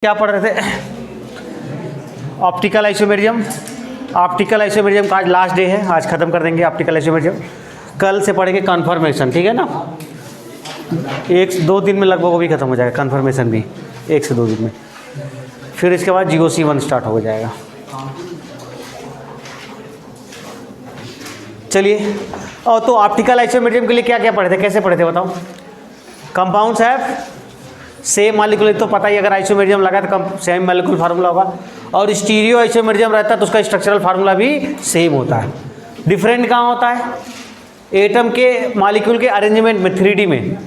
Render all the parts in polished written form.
क्या पढ़ रहे थे? Optical isomerism. ऑप्टिकल आइसोमेरिज्म का आज लास्ट डे है, आज ख़त्म कर देंगे ऑप्टिकल आइसोमेरिज्म। कल से पढ़ेंगे कन्फर्मेशन, ठीक है ना। 1-2 दिन में लगभग वो भी ख़त्म हो जाएगा, कन्फर्मेशन भी 1 से 2 दिन में। फिर इसके बाद GOC1 स्टार्ट हो जाएगा। चलिए, और तो ऑप्टिकल आइसोमेरिज्म के लिए क्या क्या पढ़े थे, कैसे पढ़े थे बताओ। कंपाउंड्स हैव सेम मॉलिक्यूल, तो पता ही, अगर आइसोमेरिज्म लगा तो सेम मॉलिक्यूल फार्मूला होगा। और स्टीरियो आइसोमेरिज्म रहता है तो उसका स्ट्रक्चरल फार्मूला भी सेम होता है। डिफरेंट कहाँ होता है? एटम के मॉलिक्यूल के अरेंजमेंट में, 3D में।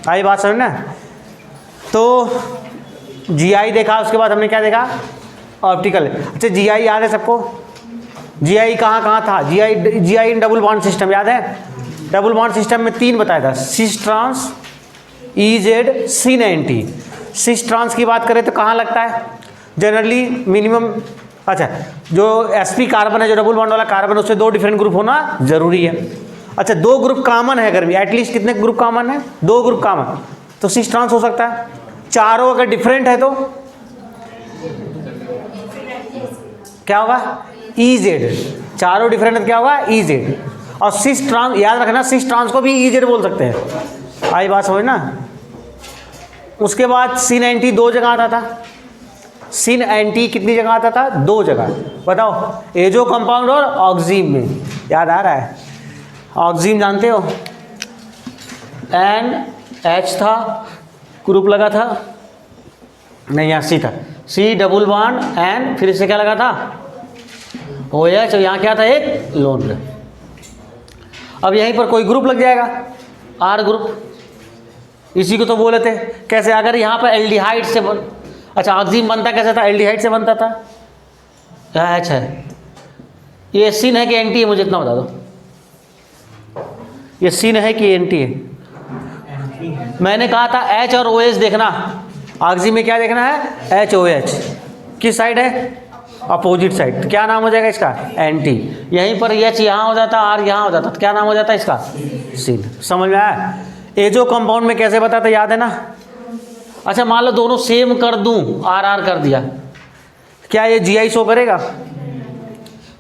आई बात समझ ना। तो GI देखा, उसके बाद हमने क्या देखा? ऑप्टिकल। अच्छा, GI याद है सबको? GI कहाँ कहाँ था? GI in double bond system याद है? डबल बॉन्ड सिस्टम में 3 बताया था, सिस ट्रांस, EZ, सिन एंटी। सिस ट्रांस की बात करें तो कहाँ लगता है जनरली? मिनिमम, अच्छा, जो sp कार्बन है, जो डबल बॉन्ड वाला कार्बन, उससे 2 डिफरेंट ग्रुप होना जरूरी है। अच्छा, 2 ग्रुप कॉमन है, अगर भी एटलीस्ट कितने ग्रुप कॉमन है? 2 ग्रुप कॉमन, तो सिस ट्रांस हो सकता है। चारों अगर डिफरेंट है तो क्या होगा? EZ। चारों डिफरेंट है तो क्या होगा? EZ। और सिस ट्रांस याद रखना, सिस ट्रांस को भी EZ बोल सकते हैं। आई बात समझ ना। उसके बाद सिन एंटी 2 जगह आता था। सिन एंटी कितनी जगह आता था? 2 जगह। बताओ, एजो कंपाउंड और ऑक्सीम में। याद आ रहा है? ऑक्सीम जानते हो? NH था, ग्रुप लगा था, नहीं यहाँ C था, C डबल बॉन्ड N, फिर इससे क्या लगा था? OH। यहाँ क्या था? एक लोन पेयर। अब यहीं पर कोई ग्रुप लग जाएगा, R ग्रुप। इसी को तो बोले थे। कैसे? अगर यहाँ पर एल्डिहाइड से अच्छा, ऑक्सीम बनता कैसे था? एल्डिहाइड से बनता था। H है, ये सिन है कि एंटी है? मुझे इतना बता दो, ये सिन है कि एंटी है? मैंने कहा था H और OH देखना। ऑक्सीम में क्या देखना है? HOH। किस साइड है? Opposite side. तो क्या नाम हो जाएगा इसका? एंटी। यहीं पर H यहाँ हो जाता, R यहाँ हो जाता, तो क्या नाम हो जाता इसका? सिन। समझ में आया? एजो कंपाउंड में कैसे बताता, याद है ना? अच्छा, मान लो दोनों सेम कर दूं, RR कर दिया, क्या ये GI शो करेगा?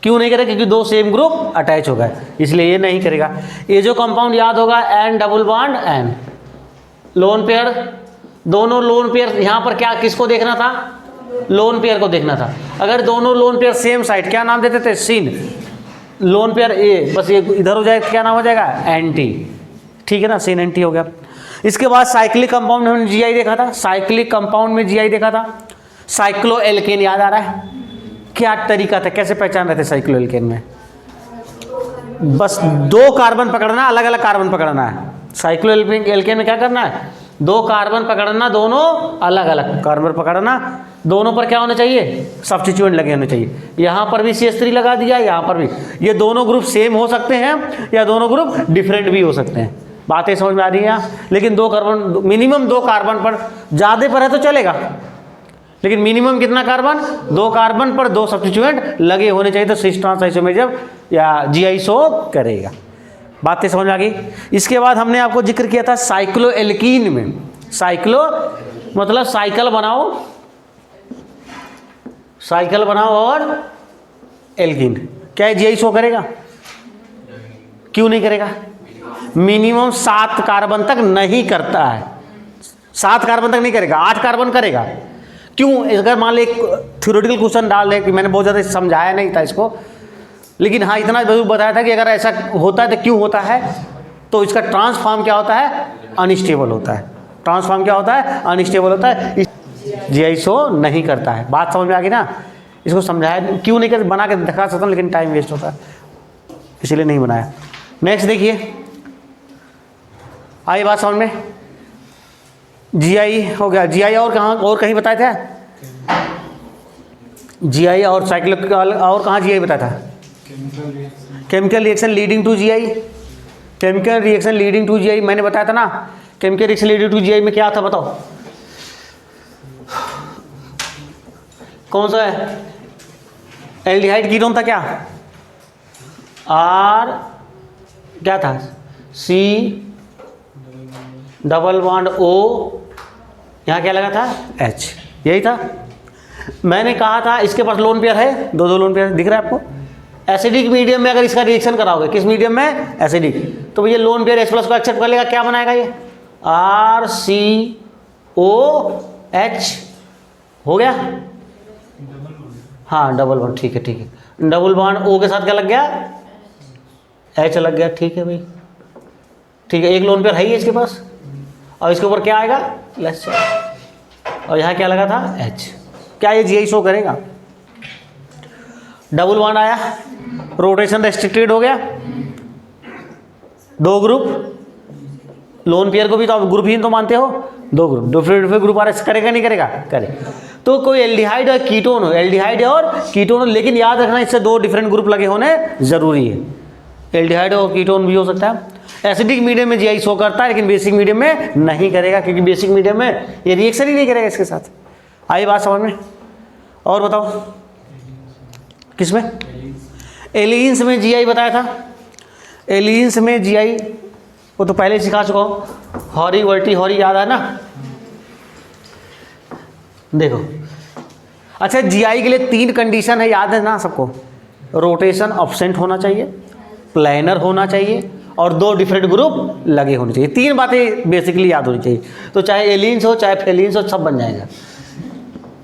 क्यों नहीं करेगा? क्योंकि 2 सेम ग्रुप अटैच हो गए, इसलिए ये नहीं करेगा। एजो कंपाउंड याद होगा, N double bond N, lone pair. दोनों लोन पेयर, यहाँ पर क्या, किसको देखना था? लोन पेयर को देखना था। अगर दोनों लोन पेयर सेम साइड, क्या नाम देते थे? सिन। लोन पेयर A, बस ये इधर हो जाए, क्या नाम हो जाएगा? एंटी। ठीक है ना, सिन एंटी हो गया। इसके बाद साइक्लिक कंपाउंड में हमने GI देखा था। साइक्लिक कंपाउंड में GI देखा था। साइक्लो एल्केन याद आ रहा है? क्या तरीका था, कैसे पहचान रहे थे साइक्लो एल्केन में? बस 2 कार्बन पकड़ना, अलग अलग कार्बन पकड़ना है। साइक्लो एल्केन में क्या करना है? 2 कार्बन पकड़ना, दोनों अलग अलग कार्बन पकड़ना, दोनों पर क्या होना चाहिए? सब्स्टिट्यूएंट लगे होने चाहिए। यहाँ पर भी CH3 लगा दिया, यहाँ पर भी। ये दोनों ग्रुप सेम हो सकते हैं या दोनों ग्रुप डिफरेंट भी हो सकते हैं। बातें समझ में आ रही हैं? लेकिन 2 कार्बन, मिनिमम 2 कार्बन पर, ज़्यादा पर है तो चलेगा, लेकिन मिनिमम कितना कार्बन? 2 कार्बन पर 2 सब्स्टिट्यूएंट लगे होने चाहिए, तो सिस ट्रांस आइसोमेरिज्म या GI शो करेगा। बातें समझ में आ गई? इसके बाद हमने आपको जिक्र किया था साइक्लो एल्कीन में। साइक्लो मतलब साइकिल बनाओ, साइकिल बनाओ, और एल्कीन। क्या GI शो करेगा? क्यों नहीं करेगा? मिनिमम 7 कार्बन तक नहीं करता है। 7 कार्बन तक नहीं करेगा, 8 कार्बन करेगा। क्यों? अगर मान लो एक थ्योरेटिकल क्वेश्चन डाल दे, कि मैंने बहुत ज़्यादा समझाया नहीं था इसको, लेकिन हाँ इतना जरूर बताया था कि अगर ऐसा होता है तो क्यों होता है, तो इसका ट्रांसफॉर्म क्या होता है? अनस्टेबल होता है। ट्रांसफॉर्म क्या होता है? अनस्टेबल होता है, GI शो नहीं करता है। बात समझ में आ गई ना? इसको समझाया क्यों नहीं कर, बना के दिखा सकता हूँ, लेकिन टाइम वेस्ट होता है, इसीलिए नहीं बनाया। नेक्स्ट देखिए, आई बात समझ में? GI हो गया। GI और कहाँ, और कहीं बताया था? GI और साइक्लिक, और कहाँ GI बताया था? Chemical reaction leading to GI। Chemical reaction leading to GI मैंने बताया था ना। Chemical reaction leading to GI में क्या था बताओ? कौन सा है? एल्डिहाइड कीटोन था क्या? R क्या था? C डबल बॉन्ड O, यहाँ क्या लगा था? H। यही था। मैंने कहा था इसके पास लोन पेयर है, दो लोन पेयर दिख रहा है आपको। एसिडिक मीडियम में अगर इसका रिएक्शन कराओगे, किस मीडियम में? एसिडिक, तो भैया लोन पेयर H+ को एक्सेप्ट कर लेगा, क्या बनाएगा ये? RCOH हो गया। हाँ डबल बॉन्ड, ठीक है ठीक है। डबल बॉन्ड O के साथ क्या लग गया? H लग गया, ठीक है भाई, ठीक है। एक लोन पेयर है ही इसके पास, और इसके ऊपर क्या आएगा? लेस चार्ज, और यहाँ क्या लगा था? H। क्या ये GI शो करेगा? डबल बॉन्ड आया, रोटेशन रेस्ट्रिक्टेड हो गया, दो ग्रुप, लोन पेयर को भी तो आप ग्रुप ही तो मानते हो, दो ग्रुप, डिफरेंट ग्रुप आ रहा है, करेगा नहीं करेगा? करे। तो कोई एल्डिहाइड और कीटोन हो, एल्डिहाइड और कीटोन हो, लेकिन याद रखना इससे दो डिफरेंट ग्रुप लगे होने जरूरी है। एल्डिहाइड और कीटोन भी हो सकता है। एसिडिक मीडियम में GI शो करता है, लेकिन बेसिक मीडियम में नहीं करेगा, क्योंकि बेसिक मीडियम में ये रिएक्शन ही नहीं करेगा इसके साथ। आई बात समझ में? और बताओ किसमें? एलियंस में GI बताया था। एलियंस में GI वो तो पहले सिखा चुका हूँ, हॉरी वर्टी हॉरी, याद है ना? देखो अच्छा, GI के लिए 3 कंडीशन है, याद है ना सबको? रोटेशन ऑब्सेंट होना चाहिए, प्लेनर होना चाहिए, और 2 डिफरेंट ग्रुप लगे होने चाहिए। 3 बातें बेसिकली याद होनी चाहिए, तो चाहे एलियंस हो चाहे फेलियंस हो, सब बन जाएगा।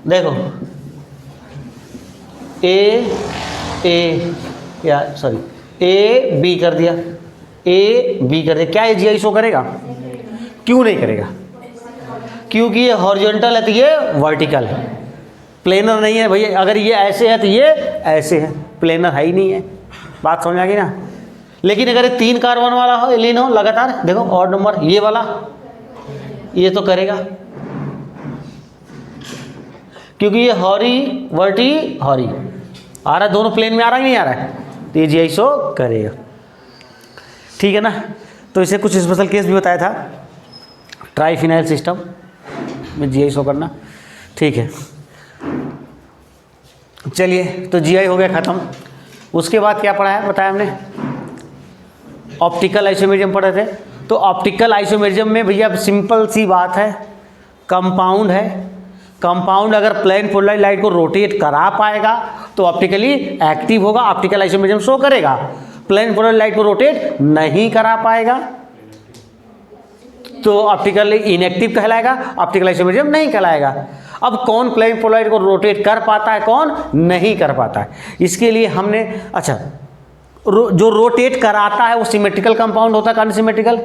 देखो A B कर दिया, A B कर दिया, क्या ये GI शो करेगा? क्यों नहीं करेगा? क्योंकि ये हॉरिजॉन्टल है तो ये वर्टिकल है, प्लेनर नहीं है भैया। अगर ये ऐसे है तो ये ऐसे है, प्लेनर है ही नहीं है। बात समझ आ गई ना? लेकिन अगर ये 3 कार्बन वाला हो, एलिन हो लगातार, देखो ऑड नंबर ये वाला, ये तो करेगा, क्योंकि ये हॉरी वर्टी हॉरी आ रहा है, दोनों प्लेन में आ रहा है नहीं आ रहा है, तो ये GI शो करेगा। ठीक है ना? तो इसे कुछ स्पेशल केस भी बताया था, ट्राइफिनाइल सिस्टम में GI शो करना। ठीक है, चलिए, तो GI हो गया ख़त्म। उसके बाद क्या पढ़ा है बताया हमने? ऑप्टिकल आइसोमेरिज्म पढ़े थे। तो ऑप्टिकल आइसोमेरिज्म में भैया सिंपल सी बात है, कंपाउंड है, कंपाउंड अगर प्लेन पोलराइज्ड लाइट को रोटेट करा पाएगा तो ऑप्टिकली एक्टिव होगा, ऑप्टिकल आइसोमेरिज्म शो करेगा। प्लेन पोलराइज्ड लाइट को रोटेट नहीं करा पाएगा तो ऑप्टिकली इनएक्टिव कहलाएगा, ऑप्टिकल आइसोमेरिज्म नहीं कहलाएगा। अब कौन प्लेन पोलराइज्ड को रोटेट कर पाता है, कौन नहीं कर पाता है? इसके लिए हमने अच्छा, जो रोटेट कराता है वो सिमेट्रिकल कंपाउंड होता है, अनसिमेट्रिकल?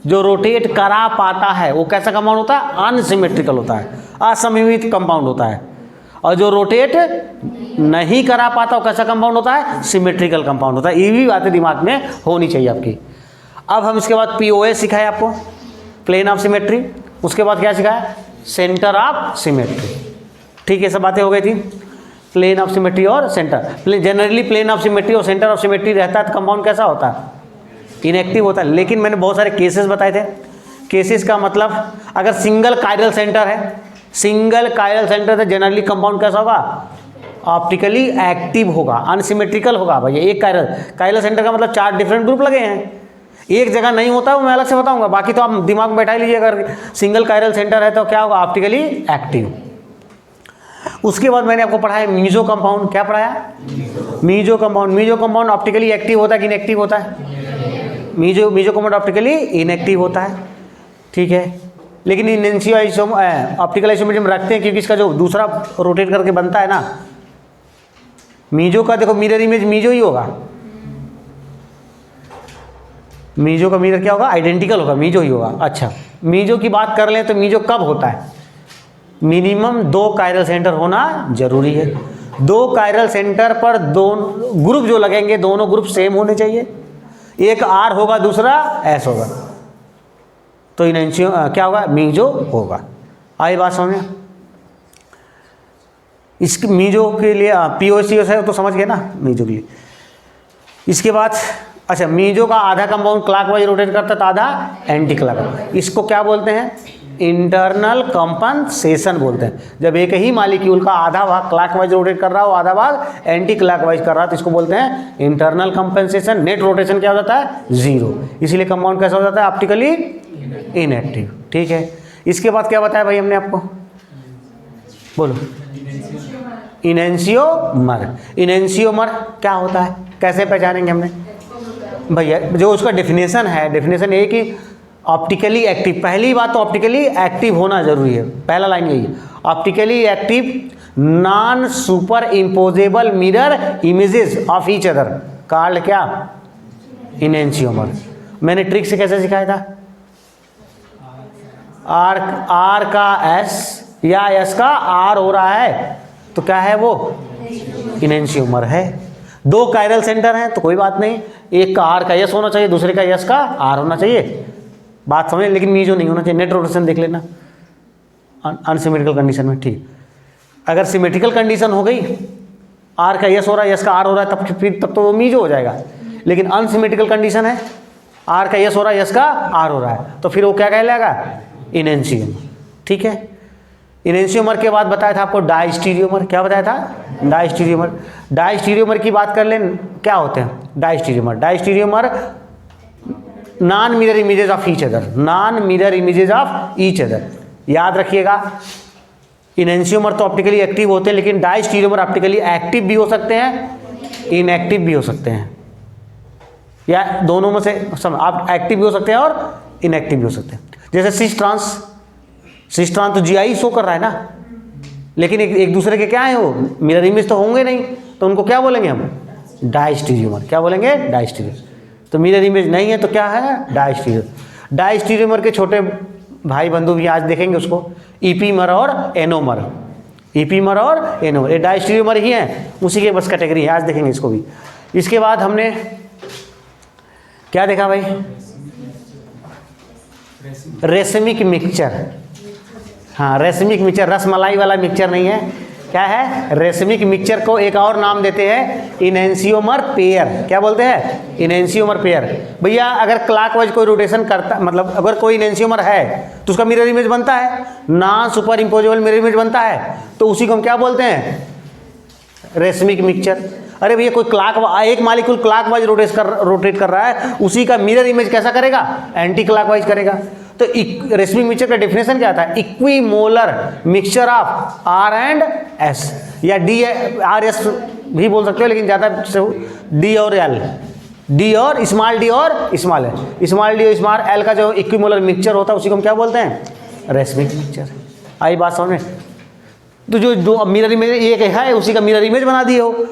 जो रोटेट करा पाता है वो कैसा कंपाउंड होता है? अनसिमेट्रिकल होता है, असममित कंपाउंड होता है। और जो रोटेट नहीं करा पाता वो कैसा कंपाउंड होता है? सिमेट्रिकल कंपाउंड होता है। ये भी बातें दिमाग में होनी चाहिए आपकी। अब हम इसके बाद POS सिखाए आपको, प्लेन ऑफ सिमेट्री। उसके बाद क्या सिखाया? Centre of symmetry. ठीक है, सब बातें हो गई थी, प्लेन ऑफ सिमेट्री और centre. Generally plane of symmetry और सेंटर ऑफ सिमेट्री रहता है तो कंपाउंड कैसा होता है? इनएक्टिव होता है। लेकिन मैंने बहुत सारे केसेस बताए थे। केसेस का मतलब अगर सिंगल कायरल सेंटर है, सिंगल कायरल सेंटर तो जनरली कंपाउंड कैसा होगा? ऑप्टिकली एक्टिव होगा, अनसिमेट्रिकल होगा। भैया एक कायरल सेंटर का मतलब 4 डिफरेंट ग्रुप लगे हैं, एक जगह नहीं होता वो मैं अलग से बताऊंगा, बाकी तो आप दिमाग में बैठा लीजिए। अगर सिंगल कायरल सेंटर है तो क्या होगा? Optically active. उसके बाद मैंने आपको पढ़ाया मीजो कंपाउंड। क्या पढ़ाया? Meso compound. Meso compound optically active होता है कि इनएक्टिव होता है? मीजो कंपाउंड ऑप्टिकली इनएक्टिव होता है। ठीक है, लेकिन इनएंशियो ऑप्टिकल आइसोमेरिज्म रखते हैं क्योंकि इसका जो दूसरा रोटेट करके बनता है ना मीजो का, देखो मिरर इमेज मीजो ही होगा। मीजो का मिरर क्या होगा? आइडेंटिकल होगा, मीजो ही होगा। अच्छा, मीजो की बात कर लें तो मीजो कब होता है? मिनिमम 2 कायरल सेंटर होना जरूरी है। 2 कायरल सेंटर पर दोनों ग्रुप जो लगेंगे दोनों ग्रुप सेम होने चाहिए। एक R होगा, दूसरा S होगा, तो इनएंशियो क्या होगा? मीजो होगा। आई बात समझ में? इस मीजो के लिए POS है तो समझ गए ना मीजो के लिए। इसके बाद अच्छा, मीजो का आधा कंपाउंड क्लॉकवाइज रोटेट करता है तो आधा एंटी क्लॉकवाइज। इसको क्या बोलते हैं? इंटरनल कंपनसेशन बोलते हैं। जब एक ही मॉलिक्यूल का आधा भाग क्लॉकवाइज रोटेट कर रहा हो, आधा भाग एंटी क्लॉकवाइज कर रहा है, तो इसको बोलते हैं इंटरनल कंपनसेशन। नेट रोटेशन क्या हो जाता है? 0। इसीलिए कंपाउंड कैसा हो जाता है? Optically inactive. ठीक है, इसके बाद क्या बताया भाई हमने आपको? बोलो। इनेंशियोमर। इनेंशियोमर क्या होता है, कैसे पहचानेंगे हमने भैया? जो उसका डेफिनेशन है, डेफिनेशन ये कि ऑप्टिकली एक्टिव, पहली बात तो ऑप्टिकली एक्टिव होना जरूरी है, पहला लाइन यही है, optically active non super imposable mirror images of each other called क्या? इनेंशियोमर। मैंने ट्रिक से कैसे सिखाया था? आर का एस या एस का आर हो रहा है तो क्या है वो? इनेंशियोमर है। दो कायरल सेंटर हैं तो कोई बात नहीं, एक का आर का एस होना चाहिए, दूसरे का एस का आर होना चाहिए, बात समझ, लेकिन मीजो नहीं होना चाहिए। नेट रोटेशन देख लेना अनसिमेट्रिकल कंडीशन में, ठीक। अगर सिमेट्रिकल कंडीशन हो गई, आर का एस हो रहा है, एस का आर हो रहा है, तब तो वो मीजो हो जाएगा। लेकिन अनसिमेट्रिकल कंडीशन है, आर का एस हो रहा है, एस का आर हो रहा है, तो फिर वो क्या कहलाएगा? इनेंशियोमर। ठीक है। इनेंशियोमर के बाद बताया था आपको डायस्टीरियोमर। क्या बताया था? डायस्टीरियोमर। डायस्टीरियोमर की बात कर लें, क्या होते हैं diastereomer? Diastereomer non mirror images of each other, non mirror images of each other. याद रखिएगा, इनेंशियोमर तो ऑप्टिकली एक्टिव होते हैं, लेकिन डायस्टीरियोमर ऑप्टिकली एक्टिव भी हो सकते हैं, इनएक्टिव भी हो सकते हैं, या दोनों में से आप एक्टिव भी हो सकते हैं और इनएक्टिव भी हो सकते हैं। जैसे सिस ट्रांस, सिस ट्रांस तो जीआई शो कर रहा है ना, लेकिन एक दूसरे के क्या है, वो मिरर इमेज तो होंगे नहीं, तो उनको क्या बोलेंगे हम? डायस्टीरियोमर। क्या बोलेंगे? डायस्टीरियोमर। तो मिरर इमेज नहीं है तो क्या है? डायस्टीरियोमर। डायस्टीरियोमर के छोटे भाई बंधु भी आज देखेंगे उसको, ईपीमर और एनोमर। ईपीमर और एनोमर ये डायस्टीरियोमर ही हैं, उसी के बस कैटेगरी है, आज देखेंगे इसको भी। इसके बाद हमने क्या देखा भाई? Racemic mixture. हाँ, रेशमिक मिक्सचर, रसमलाई वाला मिक्सचर नहीं है, क्या है? रेशमिक मिक्सचर को एक और नाम देते हैं इनेंशियोमर पेयर। क्या बोलते हैं? Enantiomer pair. भैया अगर क्लॉकवाइज कोई रोटेशन करता, मतलब अगर कोई इनेंशियोमर है तो उसका मिरर इमेज बनता है, non super imposable mirror image बनता है, तो उसी को हम क्या बोलते हैं? Racemic mixture. अरे भैया कोई एक मॉलिक्यूल क्लॉकवाइज रोटेट कर रहा है, उसी का मिरर इमेज कैसा करेगा? एंटी क्लॉकवाइज करेगा। तो रेशमिक मिक्सचर का डेफिनेशन क्या था? Equimolar mixture of R and S, या डी आर एस भी बोल सकते हो, लेकिन ज़्यादा डी और एल, डी और स्मॉल डी और स्मॉल एल, स्मॉल डी और स्मॉल एल का जो इक्विमोलर मिक्सचर होता है उसी को हम क्या बोलते हैं? Racemic mixture. आई बात समझ में? तो जो दो मिरर इमेज एक है, उसी का मिरर इमेज बना दिए हो।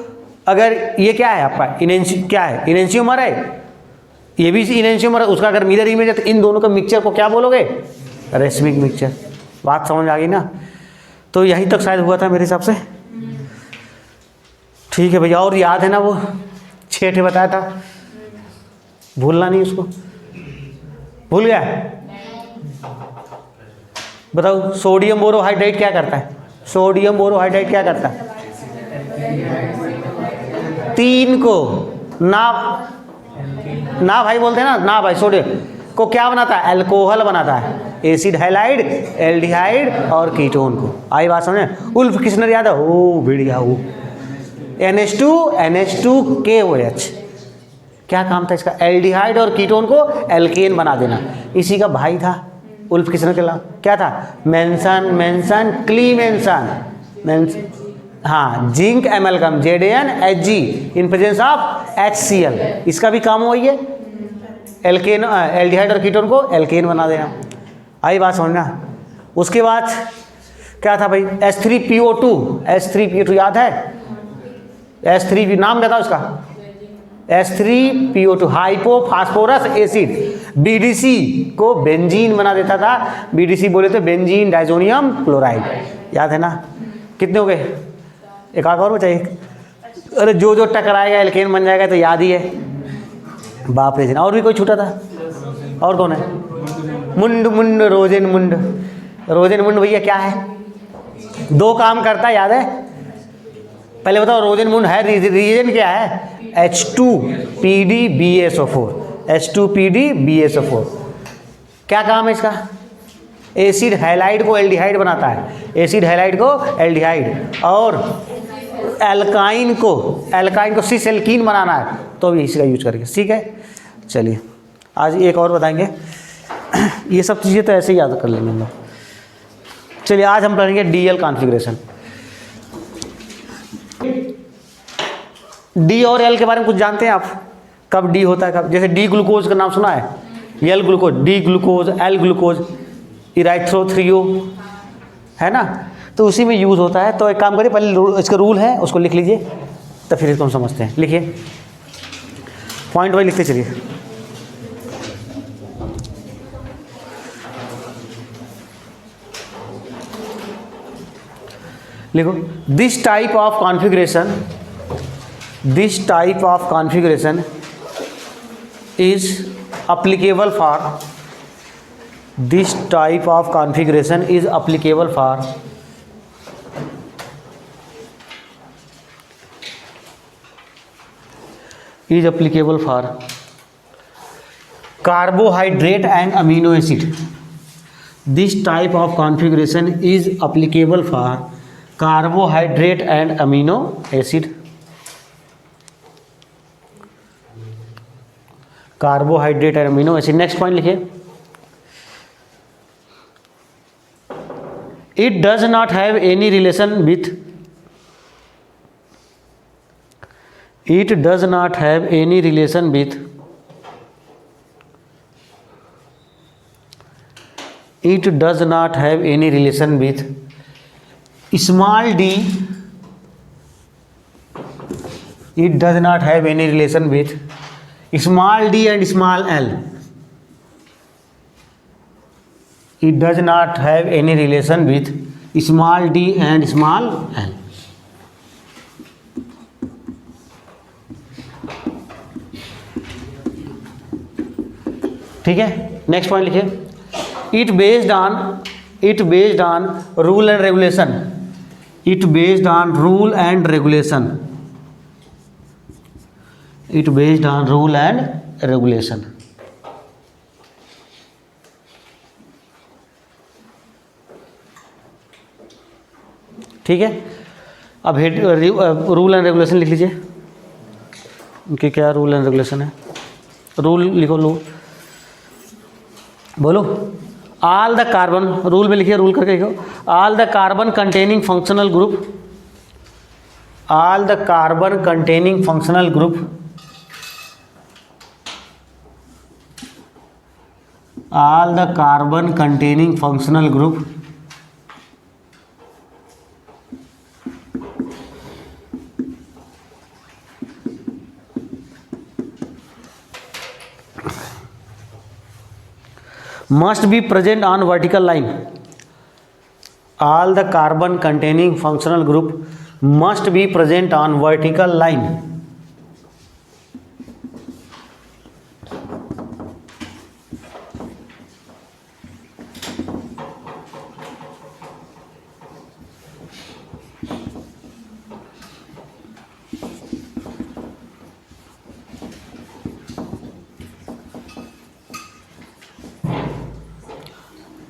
अगर ये क्या है आपका क्या है? इनेंशियोमर है, ये भी इनेंशियोमर है, उसका अगर मिरर इमेज है, तो इन दोनों का मिक्सचर को क्या बोलोगे? Racemic mixture. बात समझ आ गई ना? तो यहीं तक शायद हुआ था मेरे हिसाब से। ठीक है भैया, और याद है ना वो 6 ठे बताया था, भूलना नहीं उसको। भूल गया? बताओ, सोडियम बोरोहाइड्रेट क्या करता है? सोडियम बोरोहाइड्रेट क्या करता है? 3 को ना भाई बोलते हैं ना भाई, सोडियम को क्या बनाता है? अल्कोहल बनाता है, एसिड हैलाइड, एल्डिहाइड और कीटोन को। आई बात समझे? उल्फ किसनर याद है? ओ बढ़िया, वो NH2KOH। क्या काम था इसका? एल्डिहाइड और कीटोन को एल्केन बना देना। इसी का भाई था उल्फ किसनर के अलावा, क्या था? मेंशन क्लीमेंसन। हाँ, zinc amalgam ZnHg in presence of HCl, इसका भी काम वही है, एल्केन एल्डिहाइड और कीटोन को एल्केन बना देना। आई बात समझना? उसके बाद क्या था भाई? H3PO2 याद है? H3 नाम बताओ उसका। H3PO2 हाइपोफॉस्फोरस एसिड, BDC को बेंजीन बना देता था। BDC बोले तो बेंजीन डाइजोनियम क्लोराइड। याद है ना? कितने हो गए? एक आध और बचाइए। अरे जो टकराएगा एल्केन बन जाएगा, तो याद ही है। बाप रे, और भी कोई छूटा था? और कौन है? मुंड रोजेन मुंड भैया क्या है? 2 काम करता है, याद है? पहले बताओ, रोजेन मुंड है, रीजन क्या है? H2PdBSO4। क्या काम है इसका? एसिड हैलाइड को एल्डिहाइड बनाता है, एसिड हैलाइड को एल्डिहाइड, और एल्काइन को सिस एल्कीन बनाना है, तो भी इसी का यूज करेंगे। ठीक है, चलिए आज एक और बताएंगे। ये सब चीज़ें तो ऐसे ही याद कर लेंगे हम लोग। चलिए आज हम पढ़ेंगे DL कॉन्फ़िगरेशन। डी और एल के बारे में कुछ जानते हैं आप? कब डी होता है कब? जैसे डी ग्लूकोज का नाम सुना है, L glucose, D glucose, L glucose, इराइथ्रोथ्रियो, है ना, तो उसी में यूज़ होता है। तो एक काम करिए, पहले इसका रूल है उसको लिख लीजिए, तो फिर इसको हम समझते हैं। लिखिए, पॉइंट वाइज लिखते चलिए। लिखो, this type of configuration is applicable for is applicable for carbohydrate and amino acid. This type of configuration is applicable for carbohydrate and amino acid. Carbohydrate and amino acid. Next point लिखिए, it does not have any relation with, it does not have any relation with, it does not have any relation with small D, it does not have any relation with small d and small l. It does not have any relation with small d and small l. ठीक है, next point लिखिए, it based on rule and regulation, it based on rule and regulation, it based on rule and regulation. ठीक है, अब rule and regulation लिख लीजिए, उनके क्या रूल एंड रेगुलेशन है। रूल लिखो, लो बोलो, ऑल द कार्बन, रूल में लिखिए, रूल करके लिखो, all the carbon containing functional group, all the carbon containing functional group, all the carbon containing functional group must be present on vertical line, all the carbon containing functional group must be present on vertical line.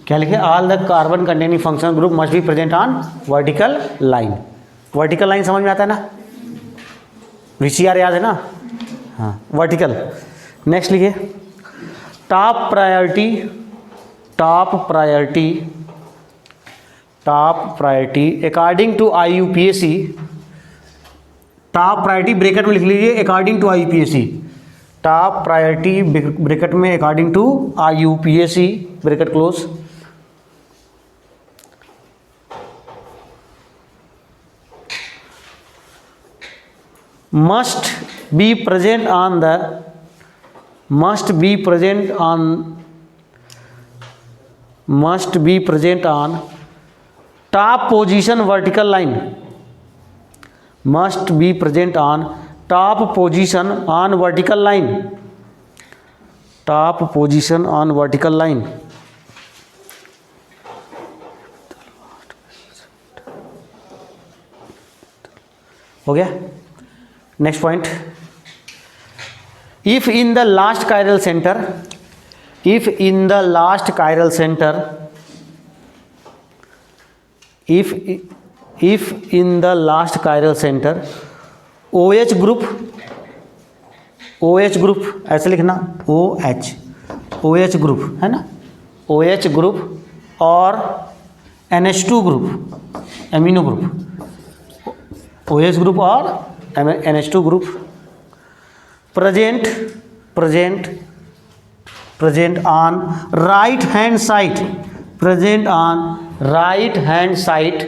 क्या लिखे, all the carbon containing functional group must be present on vertical line. Vertical line समझ में आता है ना, VCR याद है ना, हाँ, वर्टिकल। नेक्स्ट लिखिए, top priority according to IUPAC, top priority bracket में लिख लीजिए according to IUPAC, top priority bracket में according to IUPAC bracket close, must be present on top position vertical line, must be present on top position on vertical line, top position on vertical line। हो गया। Next point, if in the last chiral center, if in the last chiral center, if in the last chiral center OH group ऐसे लिखना, OH group है ना, OH group और NH2 group, amino group, OH group और NH2 group, present on right hand side, present on right hand side,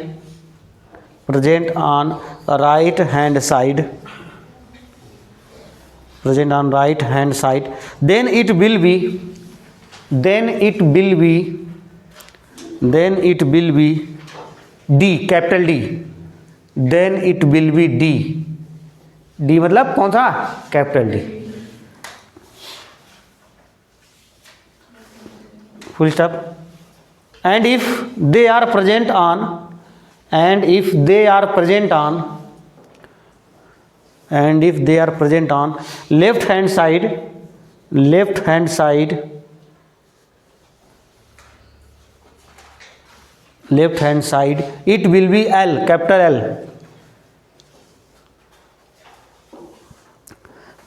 present on right hand side, present on right hand side, then it will be D, capital D, then it will be D मतलब कौन सा, capital D, full stop. And if they are present on left hand side, it will be L, capital L.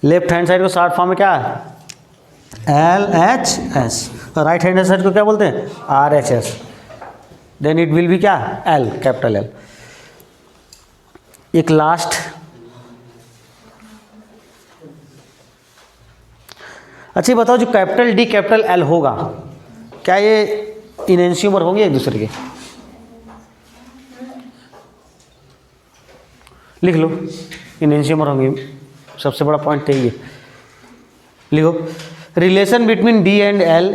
Left hand side को short form में क्या है, LHS. Right hand side को क्या बोलते हैं, RHS. Then it will be क्या, L, capital L. एक लास्ट, अच्छा बताओ जो कैपिटल D कैपिटल L होगा, क्या ये इनेंशियोमर होंगे एक दूसरे के, लिख लो, इनेंशियोमर होंगे. सबसे बड़ा पॉइंट यही है, लिखो. Relation between D and L,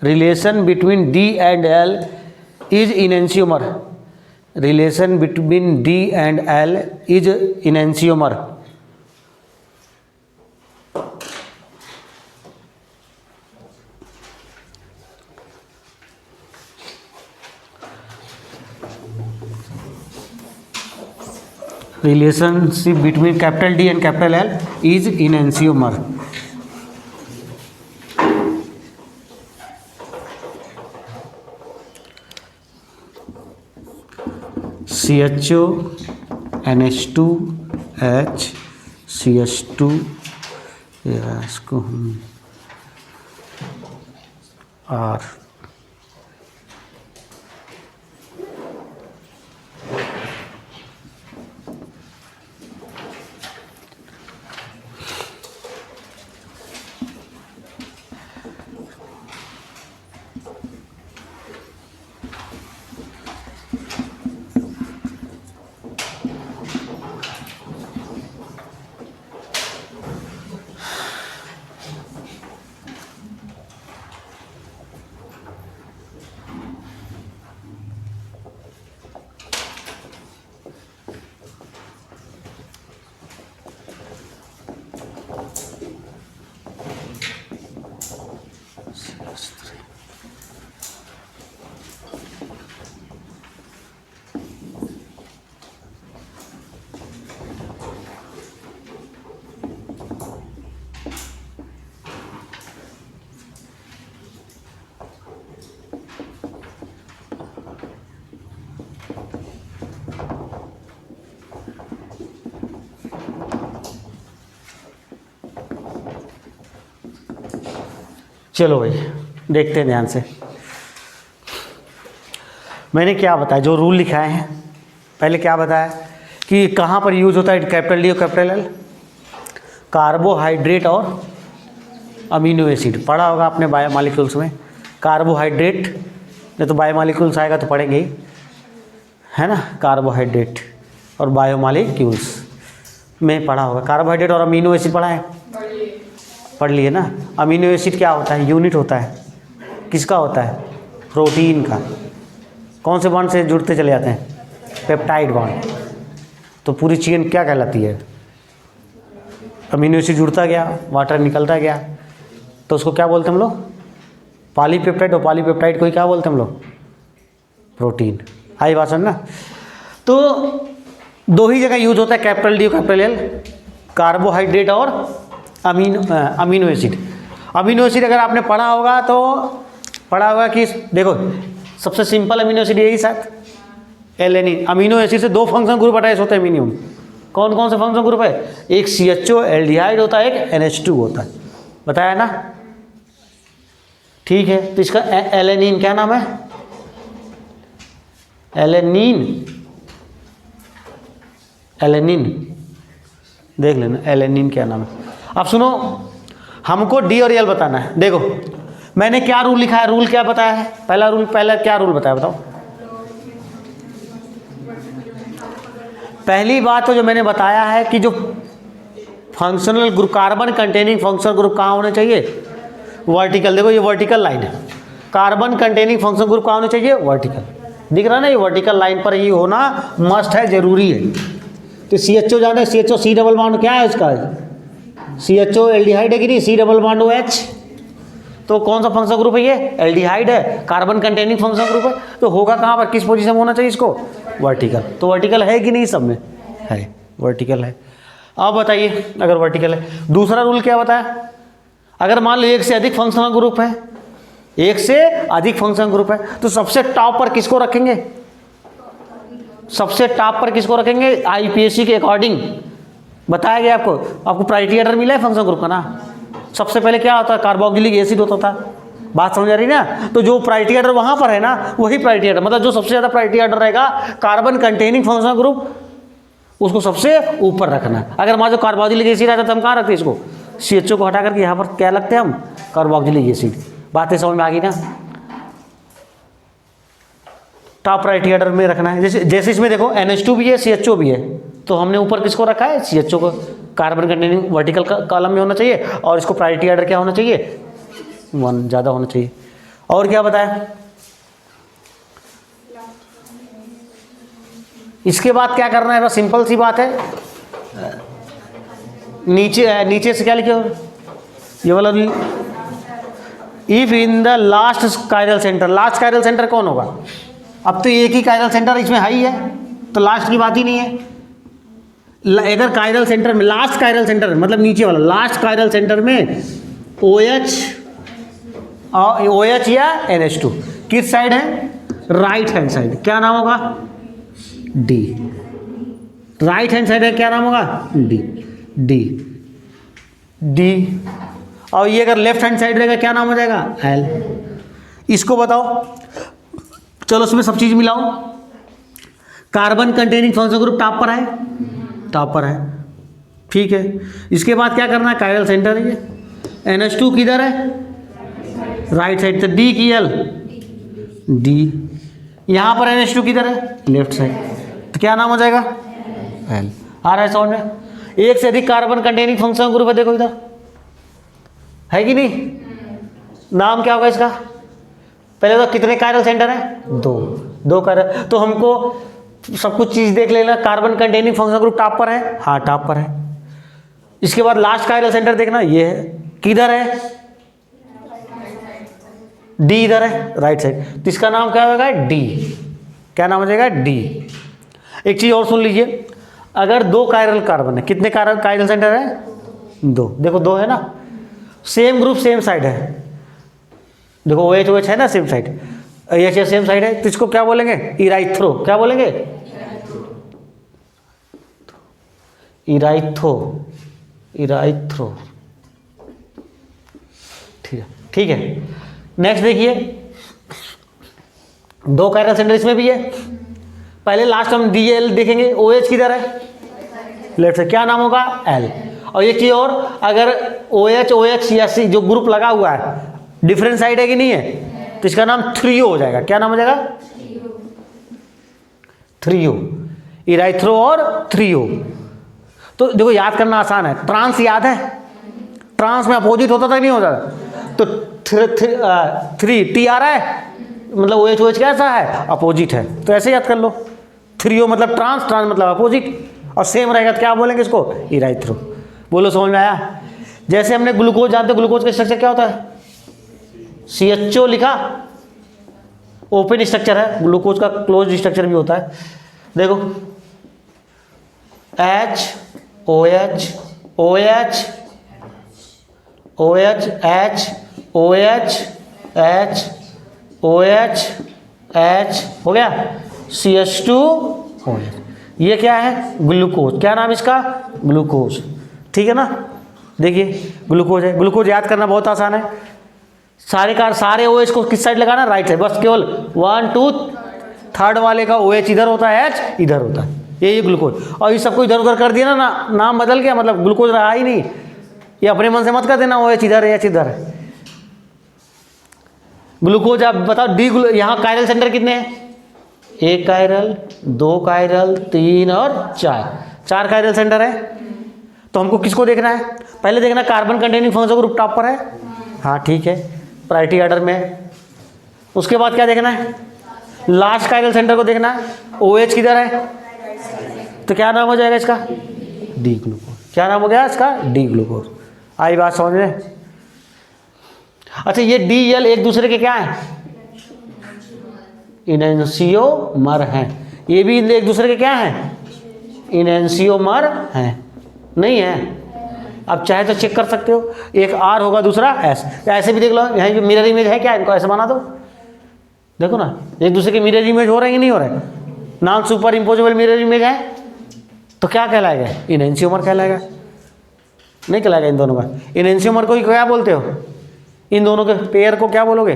relation between D and L is enantiomer. Relation between D and L is enantiomer. Relationship between capital D and capital L is enantiomer. CHO NH2H CH2, इसको हम R. चलो भाई देखते हैं ध्यान से. मैंने क्या बताया, जो रूल लिखाए हैं, पहले क्या बताया कि कहाँ पर यूज होता है कैपिटल डी और कैपिटल एल, कार्बोहाइड्रेट और अमीनो एसिड. पढ़ा होगा आपने बायोमॉलिक्यूल्स में, कार्बोहाइड्रेट, नहीं तो बायोमॉलिक्यूल्स आएगा तो पढ़ेंगे ही, है ना. कार्बोहाइड्रेट और बायोमॉलिक्यूल्स में पढ़ा होगा. कार्बोहाइड्रेट और अमीनो एसिड पढ़ा है, पढ़ लिए ना. अमीनो एसिड क्या होता है, यूनिट होता है, किसका होता है, प्रोटीन का. कौन से बॉन्ड से जुड़ते चले जाते हैं, पेप्टाइड बॉन्ड. तो पूरी चेन क्या कहलाती है, अमीनो एसिड जुड़ता गया, वाटर निकलता गया, तो उसको क्या बोलते हैं हम लोग, पॉलीपेप्टाइड. और पॉलीपेप्टाइड को ही क्या बोलते हैं हम लोग, प्रोटीन. आई बात समझ ना. तो दो ही जगह यूज होता है कैपिटल डी और कैपिटल एल, कार्बोहाइड्रेट और अमीनो एसिड. अमीनो एसिड अगर आपने पढ़ा होगा तो पढ़ा होगा कि देखो सबसे सिंपल अमीनो एसिड यही साथ एलेनिन. अमीनो एसिड से दो फंक्शन ग्रुप अटैच होते हैं मिनिमम. कौन कौन से फंक्शन ग्रुप है, एक CHO एल्डिहाइड होता है, एक NH2 होता है, बताया ना. ठीक है, तो इसका एलेनिन क्या नाम है, एलेनिन. एलेनिन देख लेना एलेनिन क्या नाम है। अब सुनो, हमको डी और एल बताना है। देखो मैंने क्या रूल लिखा है, रूल क्या बताया है, पहला क्या रूल बताया बताओ। पहली बात तो जो मैंने बताया है कि जो functional group, carbon containing functional group कहाँ होने चाहिए, वर्टिकल। देखो ये वर्टिकल लाइन है, कार्बन कंटेनिंग फंक्शनल ग्रुप कहाँ होने चाहिए, वर्टिकल। दिख रहा है ना, ये वर्टिकल लाइन पर ही होना मस्ट है, जरूरी है। तो CHO जाने, CHO C डबल बॉन्ड क्या है उसका, CHO एल्डिहाइड है कि नहीं, C डबल बॉन्ड OH, तो कौन सा फंक्शनल ग्रुप है ये, एल्डिहाइड है, कार्बन कंटेनिंग फंक्शनल ग्रुप है। तो होगा कहाँ पर, किस पोजीशन में होना चाहिए इसको, वर्टिकल। तो वर्टिकल है कि नहीं, सब में है, वर्टिकल है। अब बताइए अगर वर्टिकल है, दूसरा रूल क्या बताया, अगर मान लो एक से अधिक फंक्शनल ग्रुप है, एक से अधिक फंक्शनल ग्रुप है, तो सबसे टॉप पर किसको रखेंगे, सबसे टॉप पर किसको रखेंगे, IPAC के अकॉर्डिंग बताया गया आपको प्रायोरिटी ऑर्डर मिला है फंक्शनल ग्रुप का ना। सबसे पहले क्या होता है, कार्बोक्सिलिक एसिड होता था, बात समझ आ रही ना। तो जो प्रायोरिटी ऑर्डर वहां पर है ना, वही प्रायोरिटी ऑर्डर, मतलब जो सबसे ज्यादा प्रायोरिटी ऑर्डर रहेगा कार्बन कंटेनिंग फंक्शनल ग्रुप, उसको सबसे ऊपर रखना। अगर मान लो कार्बोक्सिलिक एसिड आता तो हम कहाँ रखते इसको, CHO को हटा करके यहाँ पर क्या लगते हैं हम, कार्बोक्सिलिक एसिड। बातें समझ में आ गई ना, टॉप प्रायोरिटी ऑर्डर में रखना है। जैसे इसमें देखो NH2 भी है, CHO भी है, तो हमने ऊपर किसको रखा है, CHO को, कार्बन कंटेनिंग वर्टिकल कॉलम में होना चाहिए, और इसको प्रायोरिटी ऑर्डर क्या होना चाहिए, 1 ज़्यादा होना चाहिए। और क्या बताया, इसके बाद क्या करना है, बस सिंपल सी बात है, नीचे से क्या लिखे हो, ये वाला, if in the last chiral centre, last chiral centre कौन होगा, अब तो एक ही कायरल सेंटर इसमें हाई है, तो लास्ट की बात ही नहीं है। अगर कायरल सेंटर में, लास्ट कायरल सेंटर मतलब नीचे वाला, लास्ट कायरल सेंटर में OH या NH2 किस साइड है, राइट हैंड साइड, क्या नाम होगा, D। राइट हैंड साइड है, क्या नाम होगा, D। और ये अगर लेफ्ट हैंड साइड रहेगा क्या नाम हो जाएगा, L। इसको बताओ, चलो उसमें सब चीज मिलाओ। Carbon containing functional group top पर है, टॉप पर है, ठीक है। इसके बाद क्या करना है, कायरल सेंटर है ये, NH2 किधर है, राइट साइड, तो D की L, D। यहां पर NH2 किधर है, लेफ्ट साइड, तो क्या नाम हो जाएगा, L। आ रहा है समझ में, एक से अधिक कार्बन कंटेनिंग फंक्शनल ग्रुप है, देखो इधर है कि नहीं, नाम क्या होगा इसका, पहले तो कितने कायरल सेंटर है, 2 कायरल। तो हमको सब कुछ चीज देख लेना, carbon containing functional group top पर है, हाँ टॉप पर है। इसके बाद लास्ट कायरल सेंटर देखना, ये है, किधर है, D इधर है, राइट साइड, तो इसका नाम क्या होगा, D। क्या नाम हो जाएगा, D। एक चीज और सुन लीजिए, अगर 2 कायरल कार्बन है, कितने कायरल सेंटर है, 2, देखो 2 है ना, सेम ग्रुप सेम साइड है, देखो OH है ना same side, OH same side है, तो इसको क्या बोलेंगे, इराइथ्रो, क्या बोलेंगे, इराइथ्रो, ठीक है। नेक्स्ट देखिए, 2 कायरल सेंटर इसमें भी है, पहले लास्ट हम DL देखेंगे, OH किधर है, लेफ्ट से, क्या नाम होगा, L। और एक चीज और, अगर OH या C जो ग्रुप लगा हुआ है डिफरेंट साइड है कि नहीं है, तो इसका नाम थ्रियो हो जाएगा, क्या नाम हो जाएगा, थ्रियो, इराइथ्रो और थ्रियो। तो देखो याद करना आसान है, ट्रांस याद है, ट्रांस में अपोजिट होता था नहीं होता, तो 3 T आ रहा है, मतलब OH कैसा है, अपोजिट है, तो ऐसे याद कर लो, थ्रियो मतलब ट्रांस, ट्रांस मतलब अपोजिट, और सेम रहेगा तो क्या बोलेंगे इसको, इराइथ्रो। बोलो समझ में आया। जैसे हमने ग्लूकोज जानते, ग्लूकोज का स्ट्रक्चर क्या होता है, CHO लिखा, ओपन स्ट्रक्चर है, ग्लूकोज का क्लोज स्ट्रक्चर भी होता है, देखो H OH OH OH H OH H OH H हो गया, CH2 OH, ये क्या है, ग्लूकोज, क्या नाम इसका, ग्लूकोज, ठीक है ना। देखिए ग्लूकोज है, ग्लूकोज याद करना बहुत आसान है, सारे OH को किस साइड लगाना, राइट साइड, बस केवल 1 2 3 वाले का OH इधर होता है, H इधर होता है, ये ग्लूकोज, और ये सबको इधर उधर कर दिया ना, नाम बदल गया, मतलब ग्लूकोज रहा ही नहीं। ये अपने मन से मत कर देना वो एच इधर है एच इधर है। ग्लूकोज आप बताओ डी यहाँ कायरल सेंटर कितने हैं? 1 कायरल, 2 कायरल, 3 और 4 कायरल सेंटर है। तो हमको किसको देखना है? पहले देखना carbon containing functional group top पर है, हाँ ठीक है, प्रायोरिटी ऑर्डर में। उसके बाद क्या देखना है? लास्ट कायरल सेंटर को देखना है, OH किधर है, तो क्या नाम हो जाएगा इसका? D glucose. क्या नाम हो गया इसका? D glucose. आई बात समझ में? अच्छा, ये DL एक दूसरे के क्या है? इनैंसियोमर हैं। ये भी एक दूसरे के क्या हैं? इनैंसियोमर हैं। नहीं है? अब चाहे तो चेक कर सकते हो, एक R होगा दूसरा S, ऐसे भी देख लो, यहाँ की मिरर इमेज है क्या? इनको ऐसे बना दो, देखो ना एक दूसरे के मिरर इमेज हो रहे हैं कि नहीं हो रहे? Non super imposable mirror image है, तो क्या कहलाएगा? इनैंसियोमर कहलाएगा। नहीं कहलाएगा इन दोनों का। इनैंसियोमर को क्या बोलते हो? इन दोनों के पेयर को क्या बोलोगे?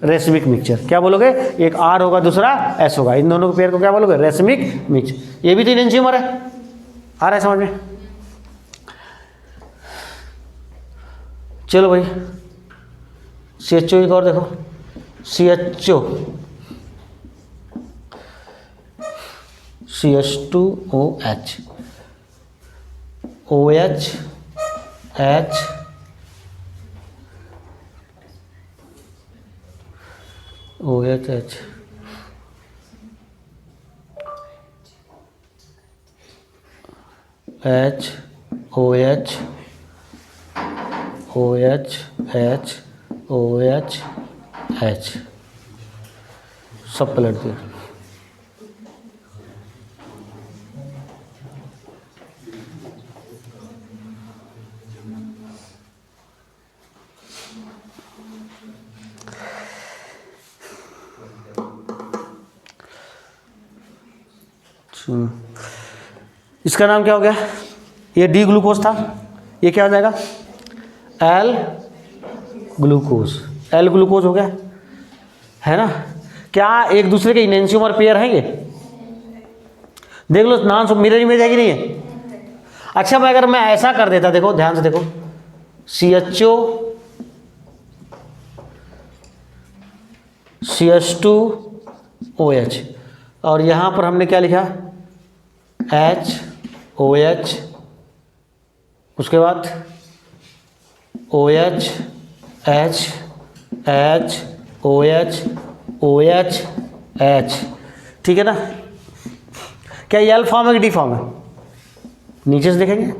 Racemic mixture. क्या बोलोगे? एक R होगा दूसरा S होगा, इन दोनों के पेयर को क्या बोलोगे? Racemic mixture. ये भी तो इनैंसियोमर है। आ रहा है समझ में? चलो भाई, CHO एक और देखो, CHO CH2OH, OH H OH H H OH OH H OH H सब पलट दिया। इसका नाम क्या हो गया? ये डी ग्लूकोज था, ये क्या हो जाएगा? L glucose. एल ग्लूकोज हो गया, है ना? क्या एक दूसरे के इनैंसियोमर पेयर हैं ये? देख लो नाम सब मिरर इमेज है कि नहीं है? अच्छा, मैं अगर मैं ऐसा कर देता, देखो ध्यान से देखो, CHO CH2OH, और यहाँ पर हमने क्या लिखा? HOH, उसके बाद OH H H OH OH H, ठीक है ना? क्या ये एल फॉर्म है कि डी फॉर्म है? नीचे से देखेंगे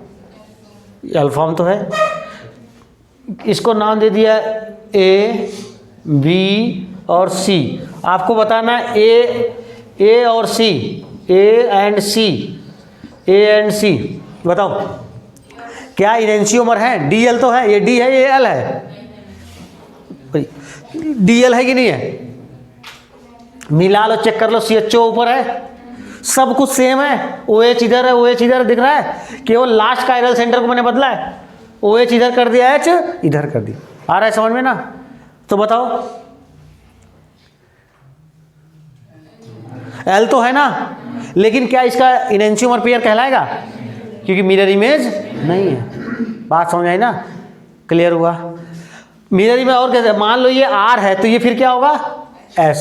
एल फॉर्म तो है। इसको नाम दे दिया A B और C। आपको बताना A और C, A एंड C, बताओ क्या इनैंसियोमर है? DL तो है, ये D है, ये L है। DL है कि नहीं है? मिला लो, चेक कर लो, CHO ऊपर है, सब कुछ सेम है। OH इधर है, OH इधर दिख रहा है, केवल लास्ट कायरल सेंटर को मैंने बदला है, OH इधर कर दिया, H इधर कर दिया। आ रहा है समझ में ना? तो बताओ, L तो है ना, लेकिन क्या इसका इनैंसियोमर पेयर कहलाएगा? क्योंकि मिरर इमेज नहीं है। बात समझ आई ना? क्लियर हुआ? मिरर इमेज और कैसे? मान लो ये R है तो ये फिर क्या होगा? S।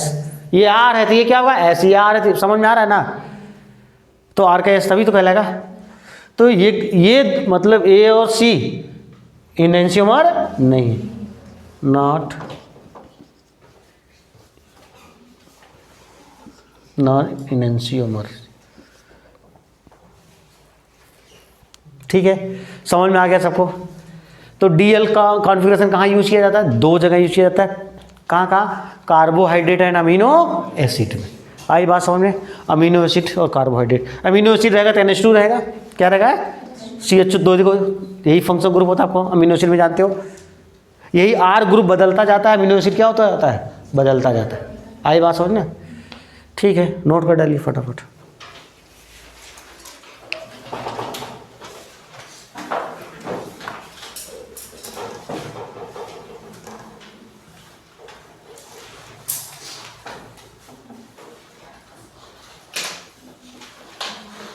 ये R है तो ये क्या होगा? S। ये R है तो समझ में आ रहा है ना? तो R का S तभी तो कहलाएगा। तो ये मतलब A और C इनैंसियोमर नहीं, नॉट इनैंसियोमर। ठीक है, समझ में आ गया सबको? तो DL का कॉन्फ़िगरेशन कहाँ यूज किया जाता है? 2 जगह यूज किया जाता है। कहाँ? कार्बोहाइड्रेट एंड अमीनो एसिड में। आई बात समझ में? अमीनो एसिड और कार्बोहाइड्रेट। अमीनो एसिड रहेगा तो NH2 रहेगा, क्या रहेगा? CH2। देखो यही फंक्शनल ग्रुप होता है, आपको अमीनो एसिड में जानते हो। यही R ग्रुप बदलता जाता है, अमीनो एसिड क्या होता है? बदलता जाता है। आई बात समझ में? ठीक है, नोट कर डालिए फटाफट।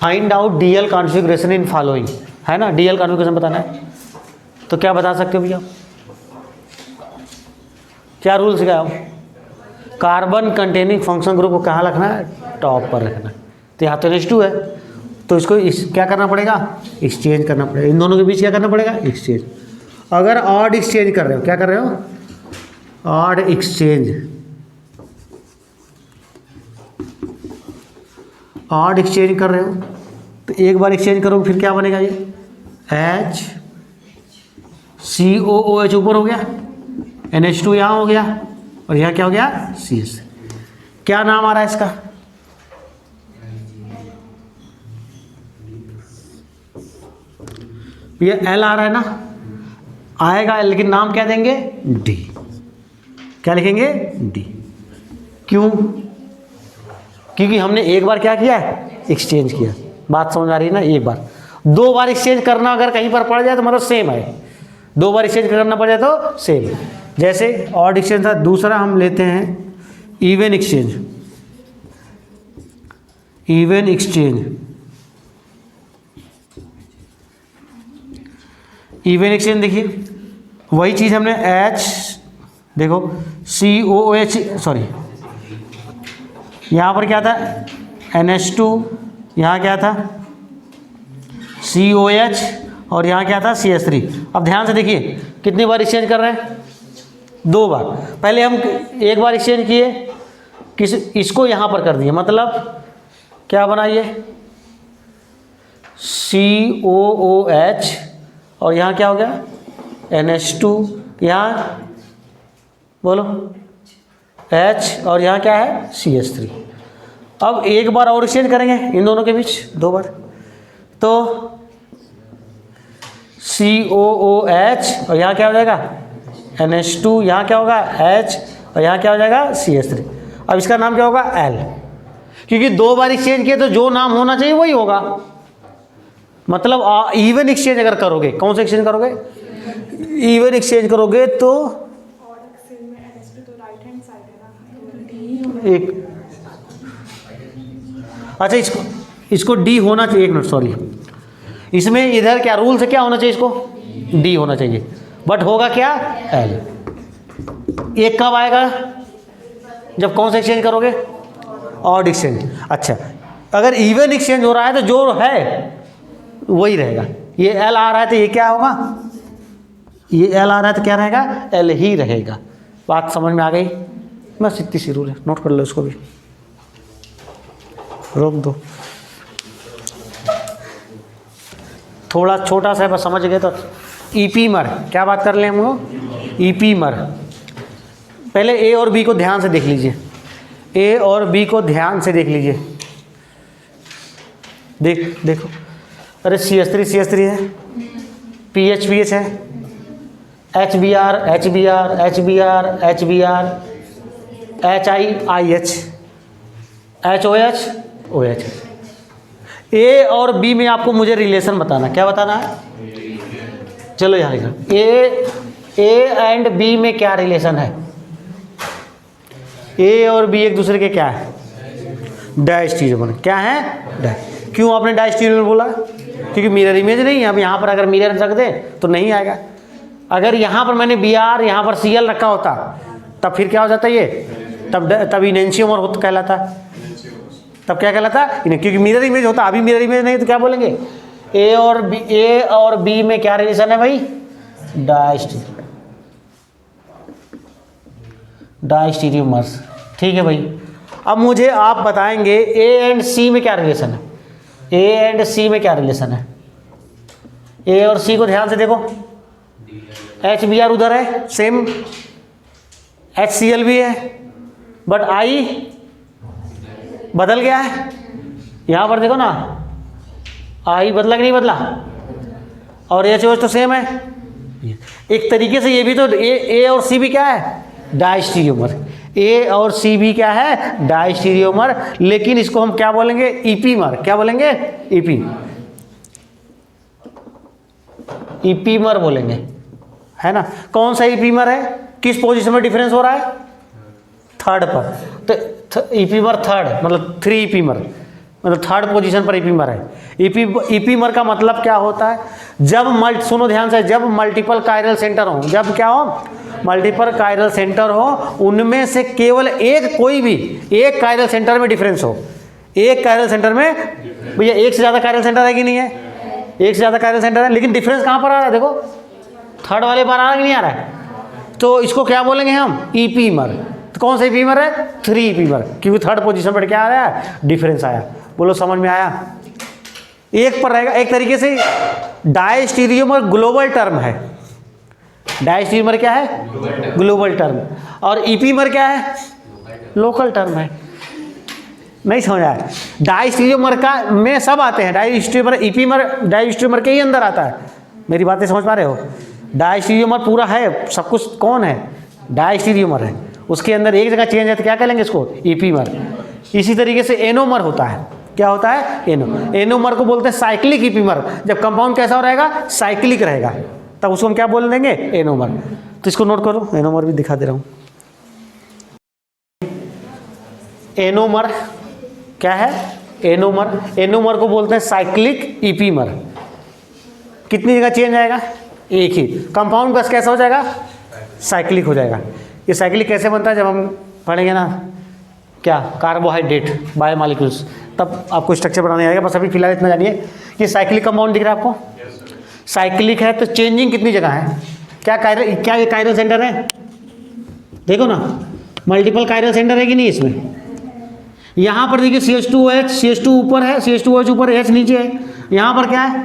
Find out DL configuration in following, है ना, डीएल कॉन्फ़िगरेशन बताना है। तो क्या बता सकते हो भैया, क्या रूल्स क्या हो? कार्बन कंटेनिंग फंक्शन ग्रुप को कहाँ रखना है? टॉप पर रखना है। तो यहाँ तो H2 है, तो इसको क्या करना पड़ेगा? एक्सचेंज करना पड़ेगा। इन दोनों के बीच क्या करना पड़ेगा? एक्सचेंज। अगर ऑड एक्सचेंज कर रहे हो, क्या कर रहे हो? Odd exchange. ऑड एक्सचेंज कर रहे हो तो एक बार एक्सचेंज करो फिर क्या बनेगा? ये HCOOH ऊपर हो गया, NH2 यहाँ हो गया, और यहाँ क्या हो गया? CS। क्या नाम आ रहा है इसका? ये L आ रहा है ना, आएगा, लेकिन नाम क्या देंगे? D। क्या लिखेंगे? D। क्यों? क्योंकि हमने एक बार क्या किया है? एक्सचेंज किया। बात समझ आ रही है ना? एक बार, दो बार एक्सचेंज करना अगर कहीं पर पड़ जाए तो मतलब सेम है, दो बार एक्सचेंज करना पड़ जाए तो सेम है। जैसे ऑड एक्सचेंज था। दूसरा हम लेते हैं even exchange. Even exchange, even exchange देखिए वही चीज़ हमने देखो COOH, सॉरी यहाँ पर क्या था? NH2, यहाँ क्या था? COH, और यहाँ क्या था? CS3। अब ध्यान से देखिए कितनी बार एक्सचेंज कर रहे हैं? दो बार। पहले हम एक बार एक्सचेंज किए, इसको यहाँ पर कर दिए, मतलब क्या बना ये? COOH, और यहाँ क्या हो गया? NH2, यहाँ बोलो H, और यहाँ क्या है? CS3। अब एक बार और एक्सचेंज करेंगे इन दोनों के बीच, दो बार, तो COOH, और यहाँ क्या हो जाएगा? NH2, यहाँ क्या होगा? H, और यहाँ क्या हो जाएगा? CS3। अब इसका नाम क्या होगा? L, क्योंकि दो बार एक्सचेंज किए तो जो नाम होना चाहिए वही होगा। मतलब इवन एक्सचेंज अगर करोगे, कौन सा एक्सचेंज करोगे? इवन एक्सचेंज करोगे तो एक, अच्छा इसको D होना चाहिए। एक मिनट, सॉरी, इसमें इधर क्या रूल से क्या होना चाहिए? इसको D होना चाहिए, बट होगा क्या? L। एक कब आएगा? जब कौन सा एक्सचेंज करोगे? Odd exchange. अच्छा, अगर इवन एक्सचेंज हो रहा है तो जो है वही रहेगा। ये L आ रहा है तो ये क्या होगा? ये L आ रहा है तो क्या रहेगा? L ही रहेगा। बात समझ में आ गई? बस इतनी सी रूल है, नोट कर लो इसको भी, रोक दो। थोड़ा छोटा सा है, बस समझ गए तो। ईपीमर, क्या बात कर ले हम लोग? ईपीमर। पहले A और B को ध्यान से देख लीजिए, A और B को ध्यान से देख लीजिए। देखो, अरे CH3 है, PH है, HBr, HIH, OH। A और B में आपको मुझे रिलेशन बताना, क्या बताना है? चलो यहाँ लिखा, A एंड B में क्या रिलेशन है? A और B एक दूसरे के क्या है? डायस्टीरियोमर। क्या है? क्यों आपने डायस्टीरियोमर बोला? क्योंकि मिरर इमेज नहीं है। अब यहाँ पर अगर मिरर रख दें तो नहीं आएगा। अगर यहाँ पर मैंने Br, यहाँ पर Cl रखा होता तब फिर क्या हो जाता ये? तब इनेंशियोमर होता कहलाता। तब क्या कहलाता? क्योंकि मिरर इमेज होता। अभी मिरर इमेज नहीं तो क्या बोलेंगे? A और B में क्या रिलेशन है भाई? डायस्टीरियोमर्स। ठीक है भाई। अब मुझे आप बताएंगे A एंड C में क्या रिलेशन है? A एंड C में क्या रिलेशन है? A और C को ध्यान से देखो। HBr उधर है, सेम HCl भी है, बट I बदल गया है। यहाँ पर देखो ना, I बदला कि नहीं बदला? और HOH तो सेम है। एक तरीके से ये भी तो A और C भी क्या है? डायस्टीरियोमर। A और C भी क्या है? डायस्टीरियोमर। लेकिन इसको हम क्या बोलेंगे? ईपीमर। क्या बोलेंगे? ईपीमर बोलेंगे, है ना। कौन सा ईपीमर है? किस पोजीशन में डिफरेंस हो रहा है? थर्ड पर। तो ईपीमर थर्ड, मतलब 3 ईपीमर, मतलब थर्ड पोजीशन पर ईपीमर है। ईपीमर का मतलब क्या होता है, जब सुनो ध्यान से, जब मल्टीपल कायरल सेंटर हो, जब क्या हो, मल्टीपल कायरल सेंटर हो, उनमें से केवल एक, कोई भी एक कायरल सेंटर में डिफरेंस हो। एक कायरल सेंटर में, भैया एक से ज़्यादा कायरल सेंटर है कि नहीं है, एक से ज़्यादा कायरल सेंटर है, लेकिन डिफरेंस कहाँ पर आ रहा है, देखो थर्ड वाले पर आ रहा है कि नहीं आ रहा है, तो इसको क्या बोलेंगे हम, ईपीमर। तो कौन सा ईपीमर है, 3 ईपीमर, क्योंकि थर्ड पोजीशन पर क्या आ रहा है, डिफरेंस आया। बोलो समझ में आया। एक पर रहेगा, एक तरीके से डायस्टीरियोमर ग्लोबल टर्म है। डायस्टीरियोमर क्या है, ग्लोबल टर्म, और ईपीमर क्या है, लोकल टर्म है। नहीं समझ आया। डायस्टीरियोमर का में सब आते हैं, डायस्टीरियोमर ईपीमर डायस्टीरियोमर के ही अंदर आता है। मेरी बातें समझ पा रहे हो, डायस्टीरियोमर पूरा है, सब कुछ कौन है, डायस्टीरियोमर है, उसके अंदर एक जगह चेंज है तो क्या कहेंगे इसको, ईपीमर। इसी तरीके से एनोमर होता है, क्या होता है, एनोमर को बोलते हैं साइक्लिक ईपीमर। जब कंपाउंड कैसा रहेगा, साइक्लिक रहेगा, तब उसको हम क्या बोल देंगे, एनोमर। तो इसको नोट करो, एनोमर भी दिखा दे रहा हूं। एनोमर क्या है, एनोमर, एनोमर को बोलते हैं साइक्लिक ईपीमर। कितनी जगह चेंज आएगा, एक ही। कंपाउंड बस कैसा हो जाएगा, साइक्लिक हो जाएगा। ये साइक्लिक कैसे बनता है, जब हम पढ़ेंगे ना क्या, कार्बोहाइड्रेट बायोमॉलिक्यूल्स, तब आपको स्ट्रक्चर बनाने आएगा। बस अभी फिलहाल इतना जानिए कि साइक्लिक कंपाउंड दिख रहा है आपको, साइक्लिक है तो चेंजिंग कितनी जगह है, क्या ये कायरल सेंटर है, देखो ना मल्टीपल कायरल सेंटर है कि नहीं इसमें। यहाँ पर देखिए CH2OH, CH2 ऊपर है, CH2OH ऊपर, H नीचे है। यहाँ पर क्या है,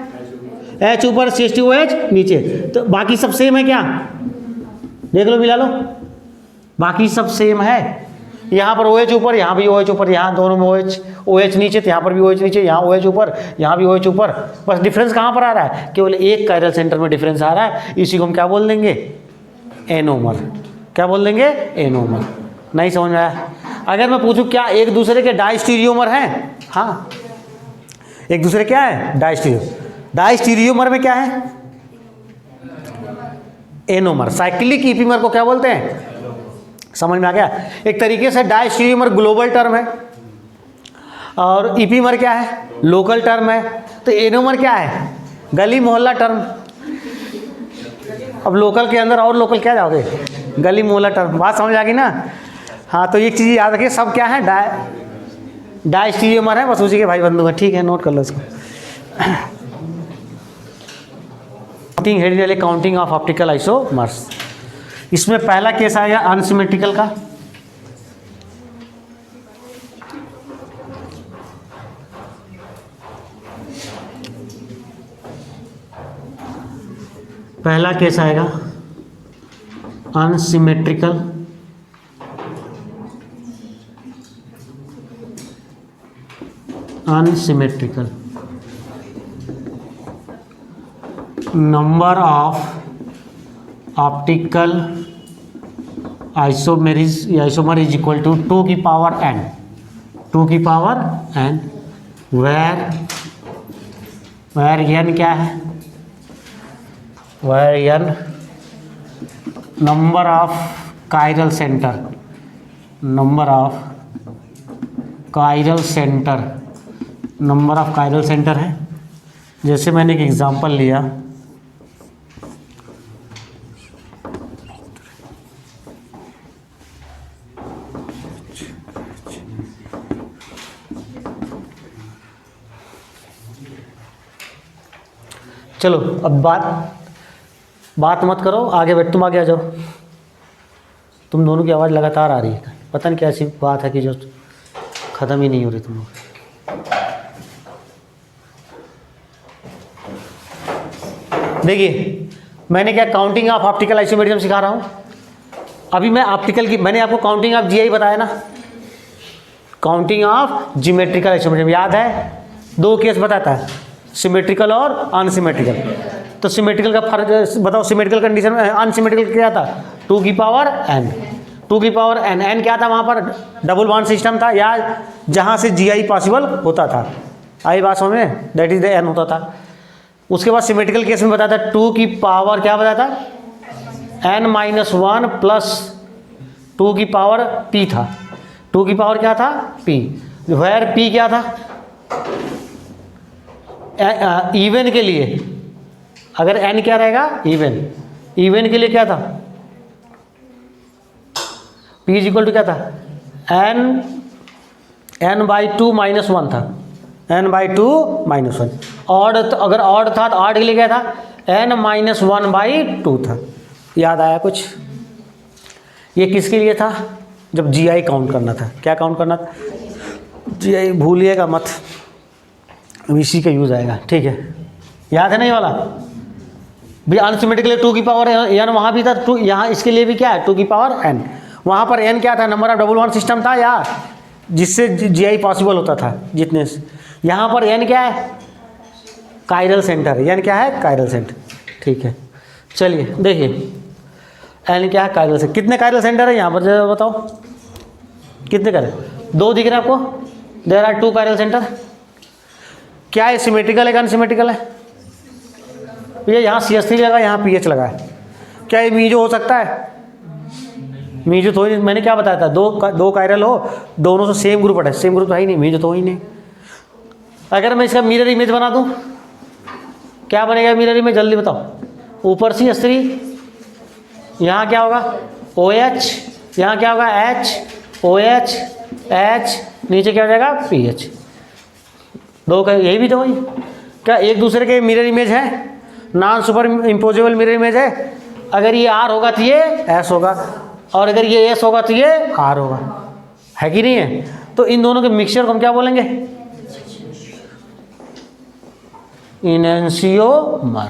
H ऊपर, CH2OH नीचे, तो बाकी सब सेम है क्या, देख लो मिला लो, बाकी सब सेम है। यहाँ पर OH ऊपर, यहाँ भी OH ऊपर, यहाँ दोनों में OH नीचे, तो यहाँ पर भी OH नीचे, यहाँ OH ऊपर, यहाँ भी OH ऊपर। बस डिफरेंस कहाँ पर आ रहा है, केवल एक कायरल सेंटर में डिफरेंस आ रहा है। इसी को हम क्या बोल देंगे, एनोमर। क्या बोल देंगे, एनोमर। नहीं समझ में आया। अगर मैं पूछूं क्या एक दूसरे के डायस्टीरियोमर हैं, हाँ एक दूसरे क्या है, डायस्टीरियोमर में क्या है, एनोमर। साइक्लिक ईपीमर को क्या बोलते हैं, समझ में आ गया। एक तरीके से डायस्टीरियोमर ग्लोबल टर्म है और ईपीमर क्या है, लोकल टर्म है। तो एनोमर क्या है, गली मोहल्ला टर्म। अब लोकल के अंदर और लोकल क्या जाओगे, गली मोहल्ला टर्म। बात समझ आ गई ना। हाँ तो एक चीज़ याद रखिए, सब क्या है, डायस्टीरियोमर है, बस उसी के भाई बंधु है। ठीक है, नोट कर लो इसको। Hereditary counting of optical isomers. इसमें पहला केस आएगा अनसिमेट्रिकल का। पहला केस आएगा unsymmetrical, unsymmetrical number of optical isomer is equal to 2 की पावर n, 2 की पावर n, वेर n क्या है, where n number of chiral centre, number of chiral centre, number of chiral centre है। जैसे मैंने एक एग्जांपल लिया, चलो अब बात मत करो, आगे बैठ, तुम आगे आ जाओ। तुम दोनों की आवाज़ लगातार आ रही है, पता नहीं क्या ऐसी बात है कि जो ख़त्म ही नहीं हो रही तुम लोग। देखिए मैंने क्या काउंटिंग ऑफ ऑप्टिकल आइसोमेरिज्म सिखा रहा हूँ। अभी मैं ऑप्टिकल की, मैंने आपको काउंटिंग ऑफ जीआई बताया ना, काउंटिंग ऑफ जियोमेट्रिकल आइसोमेरिज्म याद है। 2 केस बताता है, सिमेट्रिकल और अनसिमेट्रिकल। तो सिमेट्रिकल का फर्क बताओ, सिमेट्रिकल कंडीशन में, अनसिमेट्रिकल क्या था, 2 की पावर n, 2 की पावर n, n क्या था, वहाँ पर डबल बॉन्ड सिस्टम था, या जहाँ से जीआई पॉसिबल होता था। आई बात समझ में, दैट इज द n होता था। उसके बाद सिमेट्रिकल केस में बताता 2 की पावर क्या बताता, n-1 प्लस 2 की पावर p था। 2 की पावर क्या था, p, वेयर p क्या था, इवन के लिए अगर n क्या रहेगा, इवन के लिए क्या था, p इज इक्वल टू क्या था, n/2 - 1 था, n/2 - 1। ऑड अगर ऑड था तो ऑड के लिए क्या था, n - 1/2 था। याद आया कुछ? ये किसके लिए था, जब GI काउंट करना था। क्या काउंट करना था, GI भूलिएगा मत, अब इसी का यूज़ आएगा, ठीक है। याद है नहीं वाला भी, अनसिमेट्रिकली 2 की पावर n वहाँ भी था, 2 यहाँ इसके लिए भी क्या है, 2 की पावर n। वहाँ पर n क्या था, number of double bond system था या जिससे GI पॉसिबल होता था जितने से। यहाँ पर n क्या है, कायरल सेंटर, n क्या है, कायरल सेंटर, ठीक है। चलिए देखिए n क्या है, कायरल सेंटर। कितने कायरल सेंटर है यहाँ पर जरा बताओ, कितने कायरल, 2 दिख रहे हैं आपको, देयर आर 2 कायरल सेंटर। क्या है, सिमेट्रिकल है, अनसिमेट्रिकल है? भैया यहाँ CH3 लगा, यहाँ PH लगा है, क्या ये मीजो हो सकता है? मीजो तो ही नहीं, मैंने क्या बताया था, दो कायरल हो, दोनों से सेम ग्रुप है, सेम ग्रुप तो है ही नहीं, मीजो तो ही नहीं। अगर मैं इसका मिरर इमेज बना दूँ, क्या बनेगा मिरर इमेज, जल्दी बताओ। ऊपर CH3, यहाँ क्या होगा, OH, यहाँ क्या होगा, H, OH, H, नीचे क्या हो जाएगा, PH। दो का यही भी तो वही, क्या एक दूसरे के मिरर इमेज है, non super imposable mirror image है। अगर ये R होगा तो ये S होगा, और अगर ये S होगा तो ये R होगा, है कि नहीं है? तो इन दोनों के मिक्सचर को हम क्या बोलेंगे, इनेंशियोमर।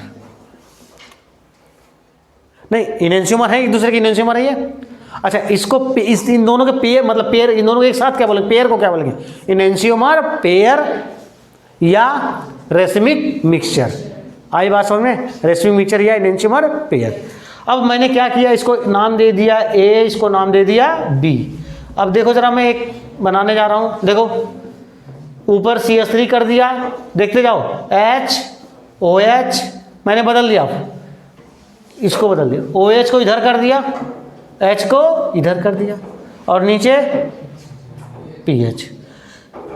नहीं, इनेंशियोमर है, एक दूसरे के इनेंशियोमर है ये। अच्छा, इसको इन दोनों के पेयर, मतलब पेयर, इन दोनों के एक साथ क्या बोलेंगे, पेयर को क्या बोलेंगे, इनेंशियोमर पेयर या रेसिमिक मिक्सचर। आई बात समझ में, रेसिमिक मिक्सचर या इनेंशियोमर पेयर। अब मैंने क्या किया, इसको नाम दे दिया A, इसको नाम दे दिया B। अब देखो जरा, मैं एक बनाने जा रहा हूँ, देखो ऊपर CH3 कर दिया, देखते जाओ, H, OH, मैंने बदल दिया, इसको बदल दिया, OH को इधर कर दिया, H को इधर कर दिया, और नीचे PH,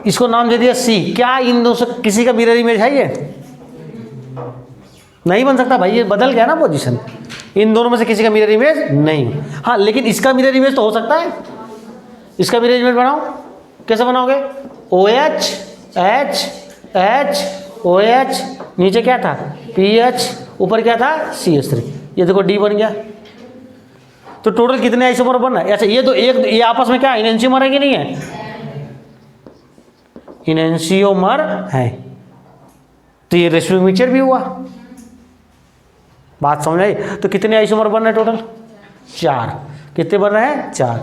इसको नाम दे दिया C। क्या इन दो से किसी का मिरर इमेज है? ये नहीं बन सकता भाई, ये बदल गया ना पोजीशन, इन दोनों में से किसी का मिरर इमेज नहीं। हाँ, लेकिन इसका मिरर इमेज तो हो सकता है। इसका मिरर इमेज बनाओ, कैसे बनाओगे, OH, H, H, OH, नीचे क्या था, PH, ऊपर क्या था, CH3। ये देखो D बन गया। तो टोटल कितने आइसोमर बनना है? अच्छा, ये तो एक, ये आपस में क्या इनेंशियोमर है कि नहीं है, इनेंशियोमर है, तो ये रेसिमिक मिक्सचर भी हुआ। बात समझ आई? तो कितने आइसोमर बन रहे हैं टोटल, 4। कितने बन रहे हैं, 4।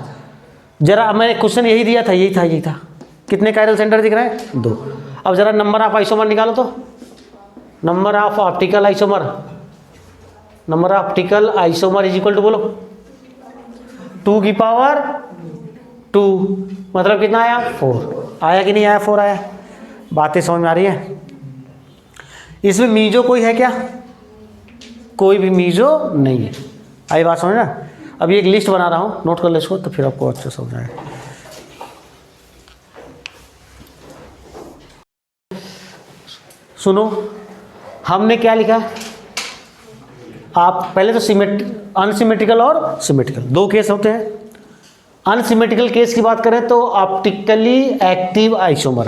जरा मैंने क्वेश्चन यही दिया था, यही था। कितने कायरल सेंटर दिख रहे हैं, 2। अब जरा नंबर ऑफ आइसोमर निकालो तो, number of optical isomer, number of optical isomer is equal to बोलो 2 की पावर 2, मतलब कितना आया, 4 आया कि नहीं आया, 4 आया। बातें समझ में आ रही है? इसमें मीजो कोई है क्या, कोई भी मीजो नहीं है। आई बात समझ ना? अभी एक लिस्ट बना रहा हूँ, नोट कर लो इसको, तो फिर आपको अच्छा समझ आएगा। सुनो, हमने क्या लिखा, आप पहले तो अनसिमेट्रिकल और सिमेट्रिकल 2 केस होते हैं। अनसिमेट्रिकल केस की बात करें तो ऑप्टिकली एक्टिव आइसोमर,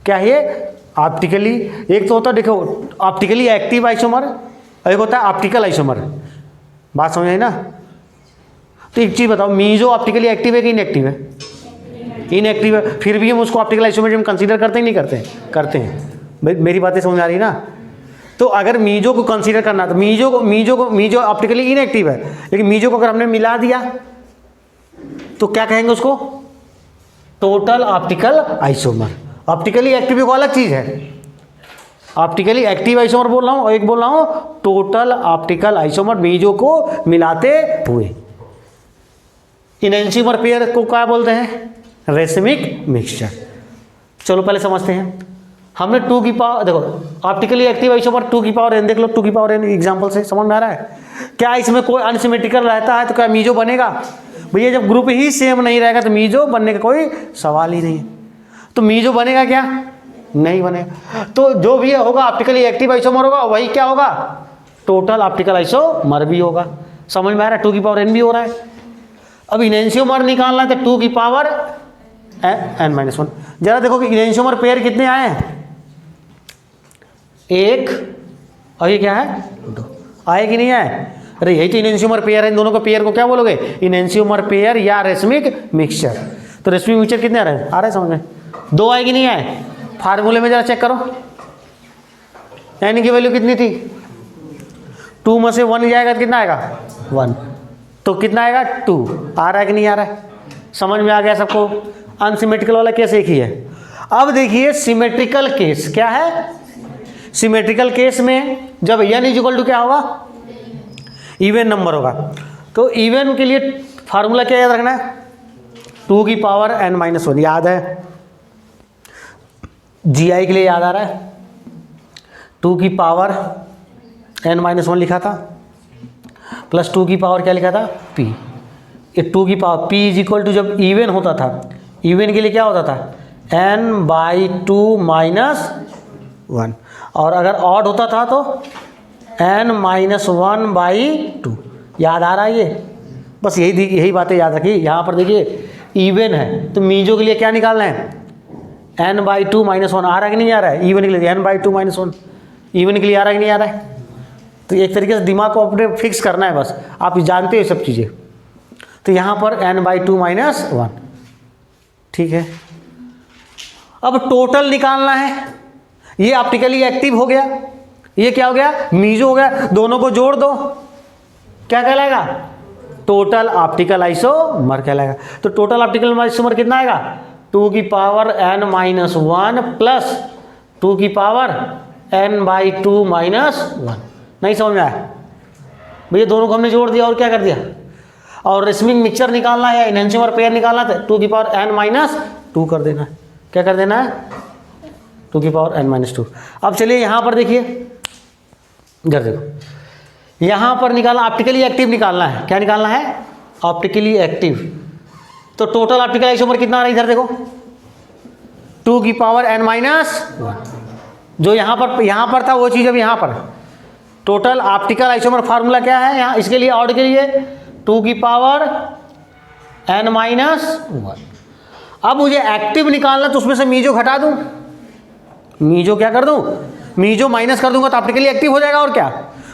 क्या है ऑप्टिकली, एक तो होता है देखो ऑप्टिकली एक्टिव आइसोमर, एक होता है ऑप्टिकल आइसोमर। बात समझ आई ना? तो एक चीज़ बताओ, मीजो ऑप्टिकली एक्टिव है कि इनएक्टिव है, इनएक्टिव है, फिर भी हम उसको ऑप्टिकल आइसोमर में कंसीडर करते हैं नहीं करते हैं, करते हैं। मेरी बातें समझ आ रही ना? तो अगर मीजो को कंसीडर करना तो मीजो ऑप्टिकली इनएक्टिव है, लेकिन मीजो को अगर हमने मिला दिया तो क्या कहेंगे उसको, total optical isomer. Optically active को अलग चीज है, ऑप्टिकली एक्टिव आइसोमर बोल रहा हूं, और एक बोल रहा हूं टोटल ऑप्टिकल आइसोमर मीजो को मिलाते हुए। इनेंशियोमर पेयर को क्या बोलते हैं, रेसिमिक मिक्सचर। चलो पहले समझते हैं। हमने 2 की पावर, देखो ऑप्टिकली एक्टिव आइसोमर 2 की पावर n, देख लो 2 की पावर n एग्जांपल से समझ में आ रहा है। क्या इसमें कोई अनसिमेट्रिकल रहता है तो क्या मीजो बनेगा? भैया जब ग्रुप ही सेम नहीं रहेगा तो मीजो बनने का कोई सवाल ही नहीं है। तो मीजो बनेगा क्या, नहीं बनेगा। तो जो भी होगा ऑप्टिकली एक्टिव आइसोमर होगा वही क्या होगा, टोटल ऑप्टिकल आइसोमर भी होगा। समझ में आ रहा है, 2 की पावर n भी हो रहा है। अब इनेंशियोमर निकालना है तो 2 की पावर n-1। जरा देखो कि इनेंशियोमर पेयर कितने आए हैं, 1 और ये क्या है 2, आए कि नहीं आए? अरे यही तो इनेंशियोमर पेयर है, इन दोनों को पेयर को क्या बोलोगे, इनेंशियोमर पेयर या रेशमिक मिक्सचर। तो रेशमिक मिक्सचर कितने आ रहे हैं, आ रहे हैं समझ में, 2 आए कि नहीं आए? फार्मूले में जरा चेक करो, n की वैल्यू कितनी थी, 2 में से 1 जाएगा तो कितना आएगा 1, तो कितना आएगा 2। आ रहा है कि नहीं आ रहा है, समझ में आ गया सबको? अनसिमेट्रिकल वाला केस एक ही है। अब देखिए सिमेट्रिकल केस क्या है, सिमेट्रिकल केस में जब n इक्वल टू क्या होगा, इवन नंबर होगा। तो इवन के लिए फार्मूला क्या याद रखना है, 2 की पावर n-1 याद है, GI के लिए याद आ रहा है, 2 की पावर n-1 लिखा था प्लस 2 की पावर क्या लिखा था p। ये 2 की power p is equal to, जब इवन होता था, इवन के लिए क्या होता था n/2 - 1, और अगर ऑड होता था तो n-1/2। याद आ रहा है ये, बस यही बातें याद रखिए। यहाँ पर देखिए इवन है तो मीजो के लिए क्या निकालना है, n/2 - 1। आ रहा है कि नहीं आ रहा है, इवन के लिए n/2 - 1, इवन के लिए आ रहा है कि नहीं आ रहा है? तो एक तरीके से दिमाग को अपने फिक्स करना है, बस आप जानते हो सब चीज़ें। तो यहाँ पर n/2 - 1, ठीक है। अब टोटल निकालना है, ये ऑप्टिकली एक्टिव हो गया, ये क्या हो गया मीजो हो गया, दोनों को जोड़ दो क्या कहलाएगा, टोटल ऑप्टिकल आइसोमर कहलाएगा। तो टोटल ऑप्टिकल आइसोमर कितना आएगा, 2 की पावर n-1 प्लस 2 की पावर n/2 - 1। नहीं समझ में आया भैया, दोनों को हमने जोड़ दिया और क्या कर दिया, और रेशमिक मिक्सचर निकालना है या इनेंशियोमर पेयर निकालना है, 2 की पावर n-2 कर देना है। क्या कर देना है, 2 की पावर n-2। अब चलिए यहाँ पर देखिए, इधर देखो, यहाँ पर निकालना ऑप्टिकली एक्टिव निकालना है। क्या निकालना है, ऑप्टिकली एक्टिव। तो टोटल ऑप्टिकल आइसोमर कितना आ रहा है, इधर देखो 2 की पावर n-1। जो यहाँ पर था वो चीज़ अब यहाँ पर टोटल ऑप्टिकल आइसोमर फार्मूला क्या है यहाँ, इसके लिए ऑड के लिए 2 की पावर n-1। अब मुझे एक्टिव निकालना तो उसमें से मीजो घटा दूं, मीजो क्या कर दूं, मीजो माइनस कर दूंगा तो ऑप्टिकली एक्टिव हो जाएगा। और क्या,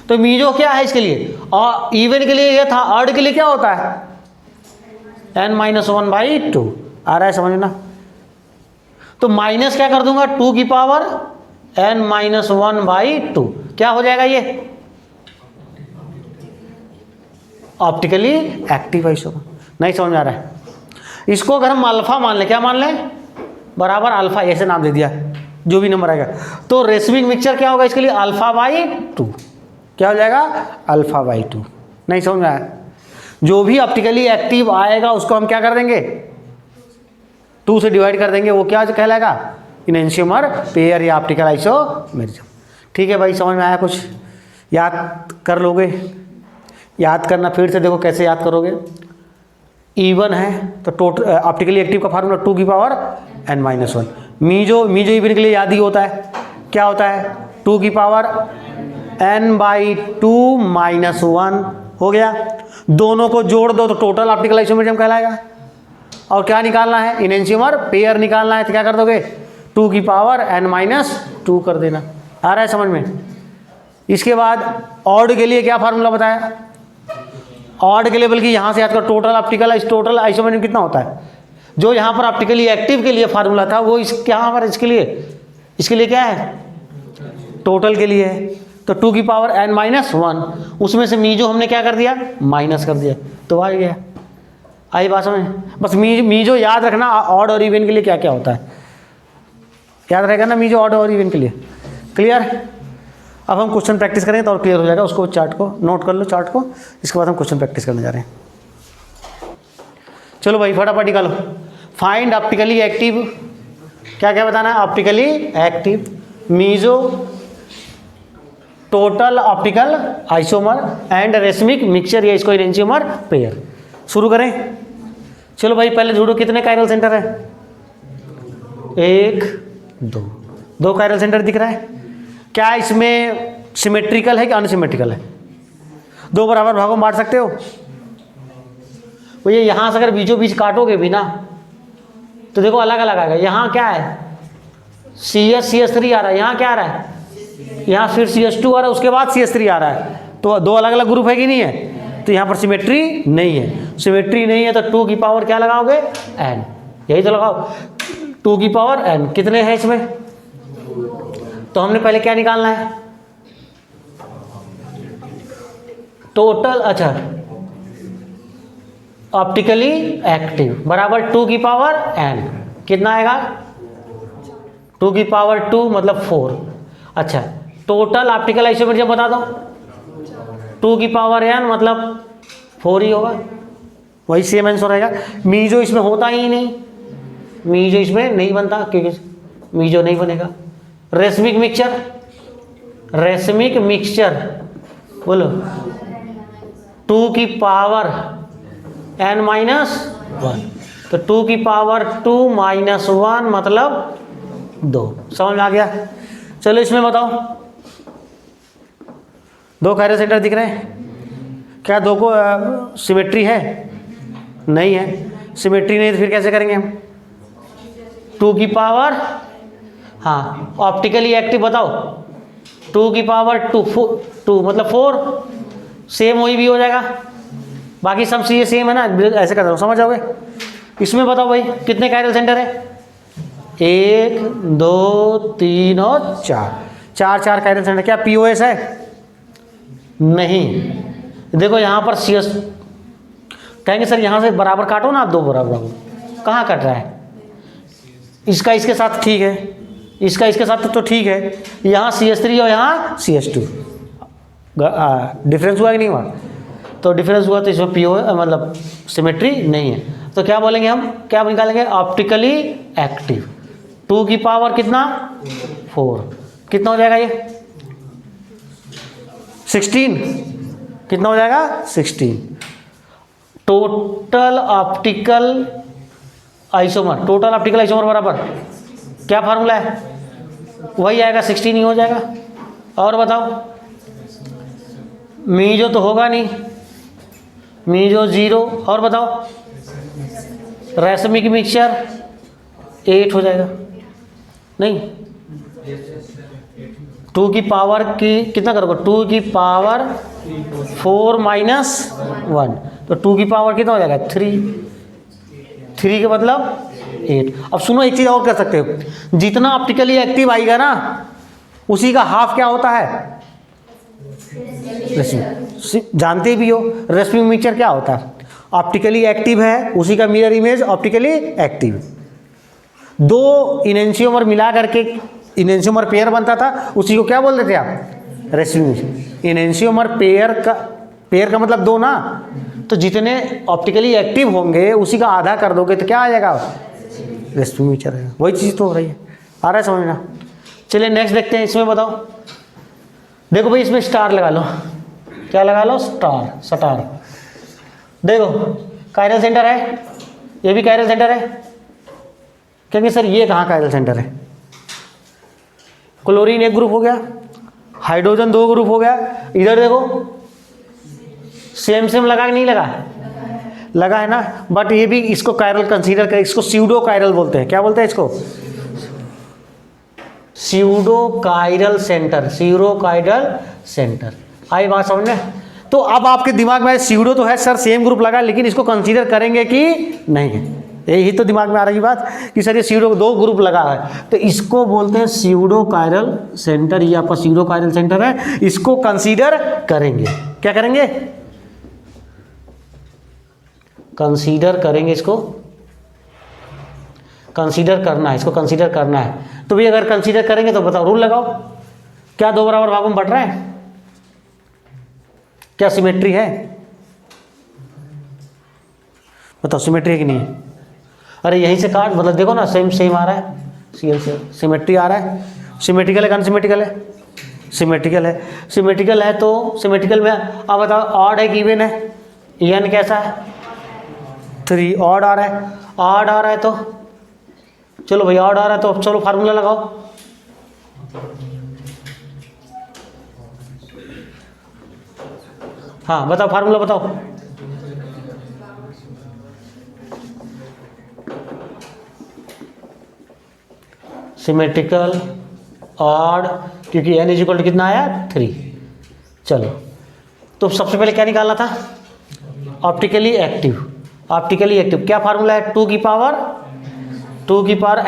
तो मीजो क्या है इसके लिए, और इवन के लिए ये था, ऑड के लिए क्या होता है n-1/2। आ रहा है समझ ना? तो माइनस क्या कर दूंगा, 2 की पावर n-1/2। क्या हो जाएगा ये, ऑप्टिकली एक्टिव आइसोमर। नहीं समझ में आ रहा है? इसको अगर हम अल्फा मान लें, क्या मान लें, बराबर अल्फा, ऐसे नाम दे दिया, जो भी नंबर आएगा। तो रेशमिक मिक्सचर क्या होगा इसके लिए, α/2। क्या हो जाएगा, α/2। नहीं समझ में आया? जो भी ऑप्टिकली एक्टिव आएगा उसको हम क्या कर देंगे, 2 से डिवाइड कर देंगे, वो क्या कहलाएगा, इनेंशियोमर पेयर या ऑप्टिकल आइसोमेरिज्म। ठीक है भाई, समझ में आया? कुछ याद कर लोगे, याद करना फिर से देखो कैसे याद करोगे। इवन है तो टोटल ऑप्टिकली एक्टिव का फार्मूला 2 की पावर n-1। मीजो इवन के लिए याद ही होता है, क्या होता है 2 की पावर n/2 - 1 हो गया। दोनों को जोड़ दो तो टोटल ऑप्टिकल आइसोमेरिज्म कहलाएगा। और क्या निकालना है, इनेंशियोमर पेयर निकालना है, तो क्या कर दोगे, 2 की पावर n-2 कर देना। आ रहा है समझ में? इसके बाद ऑड के लिए क्या फार्मूला बताया, ऑड के लिए बल्कि यहाँ से याद कर, टोटल आइसोमेरिज्म कितना होता है, जो यहाँ पर ऑप्टिकली एक्टिव के लिए फार्मूला था वो यहाँ पर इसके लिए क्या है, टोटल के लिए है। तो 2 की पावर n-1, उसमें से मीजो हमने क्या कर दिया, माइनस कर दिया, तो आ गया। आई बात समझ? बस मीजो याद रखना, ऑड और इवन के लिए क्या क्या होता है याद रहेगा ना, मीजो ऑड और इवन के लिए। क्लियर? अब हम क्वेश्चन प्रैक्टिस करेंगे तो और क्लियर हो जाएगा। उसको चार्ट को नोट कर लो, चार्ट को। इसके बाद हम क्वेश्चन प्रैक्टिस करने जा रहे हैं। चलो भाई फटाफट निकालो। फाइंड ऑप्टिकली एक्टिव, क्या क्या बताना है, optically active, meso, total optical isomer and racemic mixture, या इसको इनेंशियोमर पेयर। शुरू करें। चलो भाई पहले ढूंढो कितने कायरल सेंटर है, 1 2 2 कायरल सेंटर दिख रहा है। क्या इसमें सिमेट्रिकल है कि अनसिमेट्रिकल है? 2 बराबर भागों में बांट सकते हो। ये यहाँ से अगर बीचों बीच काटोगे भी ना तो देखो अलग अलग आएगा। यहाँ क्या है, CS3 आ रहा है, यहाँ क्या आ रहा है, यहाँ फिर CS2 आ रहा है, उसके बाद CS3 आ रहा है, तो 2 अलग अलग ग्रुप है कि नहीं है? तो यहाँ पर सिमेट्री नहीं है। सिमेट्री नहीं है तो 2 की पावर क्या लगाओगे, n, यही तो लगाओ 2 की पावर n। कितने हैं इसमें? तो हमने पहले क्या निकालना है, टोटल, अच्छा ऑप्टिकली एक्टिव बराबर 2 की पावर n, कितना आएगा 2 की पावर 2 मतलब 4। अच्छा टोटल ऑप्टिकल आइसोमेरिज्म बता दो, 2 की पावर n मतलब 4 ही होगा, वही सेम आंसर रहेगा। मीजो इसमें होता ही नहीं, मीजो इसमें नहीं बनता क्योंकि मीजो नहीं बनेगा। रेशमिक मिक्सचर, रेशमिक मिक्सचर बोलो 2 की पावर n माइनस 1, तो 2 की पावर 2 माइनस 1 मतलब 2। समझ में आ गया? चलो इसमें बताओ, 2 कायरल सेंटर दिख रहे हैं, क्या 2 को सिमेट्री है? नहीं है। सिमेट्री नहीं तो फिर कैसे करेंगे हम? 2 की पावर, हाँ ऑप्टिकली एक्टिव बताओ, 2 की पावर 2 मतलब 4, सेम वही भी हो जाएगा, बाकी सब चीज़ें सेम है ना, ऐसे कर रहा हूँ, समझ जाओगे। इसमें बताओ भाई कितने कायरल सेंटर है? 1 2 3 और 4 कायरल सेंटर। क्या POS है? नहीं। देखो यहाँ पर CS कहेंगे सर यहाँ से बराबर काटो ना, 2 बराबर, कहाँ कट रहा है? इसका इसके साथ ठीक है, इसका इसके साथ तो ठीक है, यहाँ CS3 और यहाँ CS2, डिफरेंस हुआ कि नहीं हुआ? तो डिफरेंस हुआ तो इसमें PO मतलब सिमेट्री नहीं है। तो क्या बोलेंगे हम, क्या निकालेंगे? ऑप्टिकली एक्टिव 2 की पावर कितना 4, कितना हो जाएगा ये 16, कितना हो जाएगा 16। Total optical isomer, total optical isomer बराबर क्या फार्मूला है? वही आएगा 16 ही हो जाएगा। और बताओ मीजो तो होगा नहीं, मीजो 0। और बताओ रेशमिक मिक्सचर 8 हो जाएगा, नहीं 2 की पावर की कितना करोगे, 2 की पावर 4 माइनस 1, तो 2 की पावर कितना हो जाएगा 3 के मतलब 8। अब सुनो एक चीज़ और कर सकते हो, जितना ऑप्टिकली एक्टिव आएगा ना उसी का हाफ क्या होता है, रेशमी। जानते भी हो रेशमी मिक्सचर क्या होता है? ऑप्टिकली एक्टिव है, उसी का mirror image optically active. 2 enantiomer मिला करके इनेंशियोमर पेयर बनता था, उसी को क्या बोलते थे आप, रेशमी मिक्सचर। इनेंशियोमर पेयर का मतलब 2 ना, तो जितने ऑप्टिकली एक्टिव होंगे उसी का आधा कर दोगे तो क्या आ जाएगा, रेशमी मिक्सचर है। वही चीज़ तो हो रही है, आ रहा है समझना। चलिए नेक्स्ट देखते हैं, इसमें बताओ। देखो भाई इसमें स्टार लगा लो, क्या लगा लो, स्टार। देखो कायरल सेंटर है, ये भी कायरल सेंटर है। कहेंगे सर ये कहाँ कायरल सेंटर है? क्लोरीन 1 ग्रुप हो गया, हाइड्रोजन 2 ग्रुप हो गया। इधर देखो सेम लगा कि नहीं लगा है ना, बट ये भी इसको कायरल कंसीडर करें, इसको स्यूडो कायरल बोलते हैं। क्या बोलते हैं इसको? Pseudo chiral centre. आई बात समझ में? तो अब आपके दिमाग में स्यूडो तो है सर, सेम ग्रुप लगा, लेकिन इसको कंसीडर करेंगे कि नहीं है? यही तो दिमाग में आ रही बात कि सर ये स्यूडो 2 ग्रुप लगा है, तो इसको बोलते हैं स्यूडो कायरल सेंटर। ये आपका स्यूडो कायरल सेंटर है, इसको कंसीडर करेंगे। क्या करेंगे? कंसीडर करेंगे, इसको कंसीडर करना है, इसको कंसीडर करना है। तो भी अगर कंसीडर करेंगे तो बताओ, रूल लगाओ, क्या 2 बराबर भागों में बट रहा है? क्या सिमेट्री है? बताओ सिमेट्री है कि नहीं है? अरे यहीं से काट, मतलब देखो ना सेम आ रहा है, CL से सिमेट्री आ रहा है। सिमेट्रिकल है, अनसिमेट्रिकल है? सिमेट्रिकल है। सिमेट्रिकल है तो सिमेट्रिकल में अब बताओ ऑड है कि इवन है? n कैसा है? 3। ऑड आ रहा है, तो चलो भाई ऑड आ रहा है तो चलो फार्मूला लगाओ। हाँ बताओ, फार्मूला बताओ। सिमेट्रिकल ऑड, क्योंकि n इज इक्वल टू कितना आया 3। चलो तो सबसे पहले क्या निकालना था, ऑप्टिकली एक्टिव। ऑप्टिकली एक्टिव क्या फार्मूला है, 2 की पावर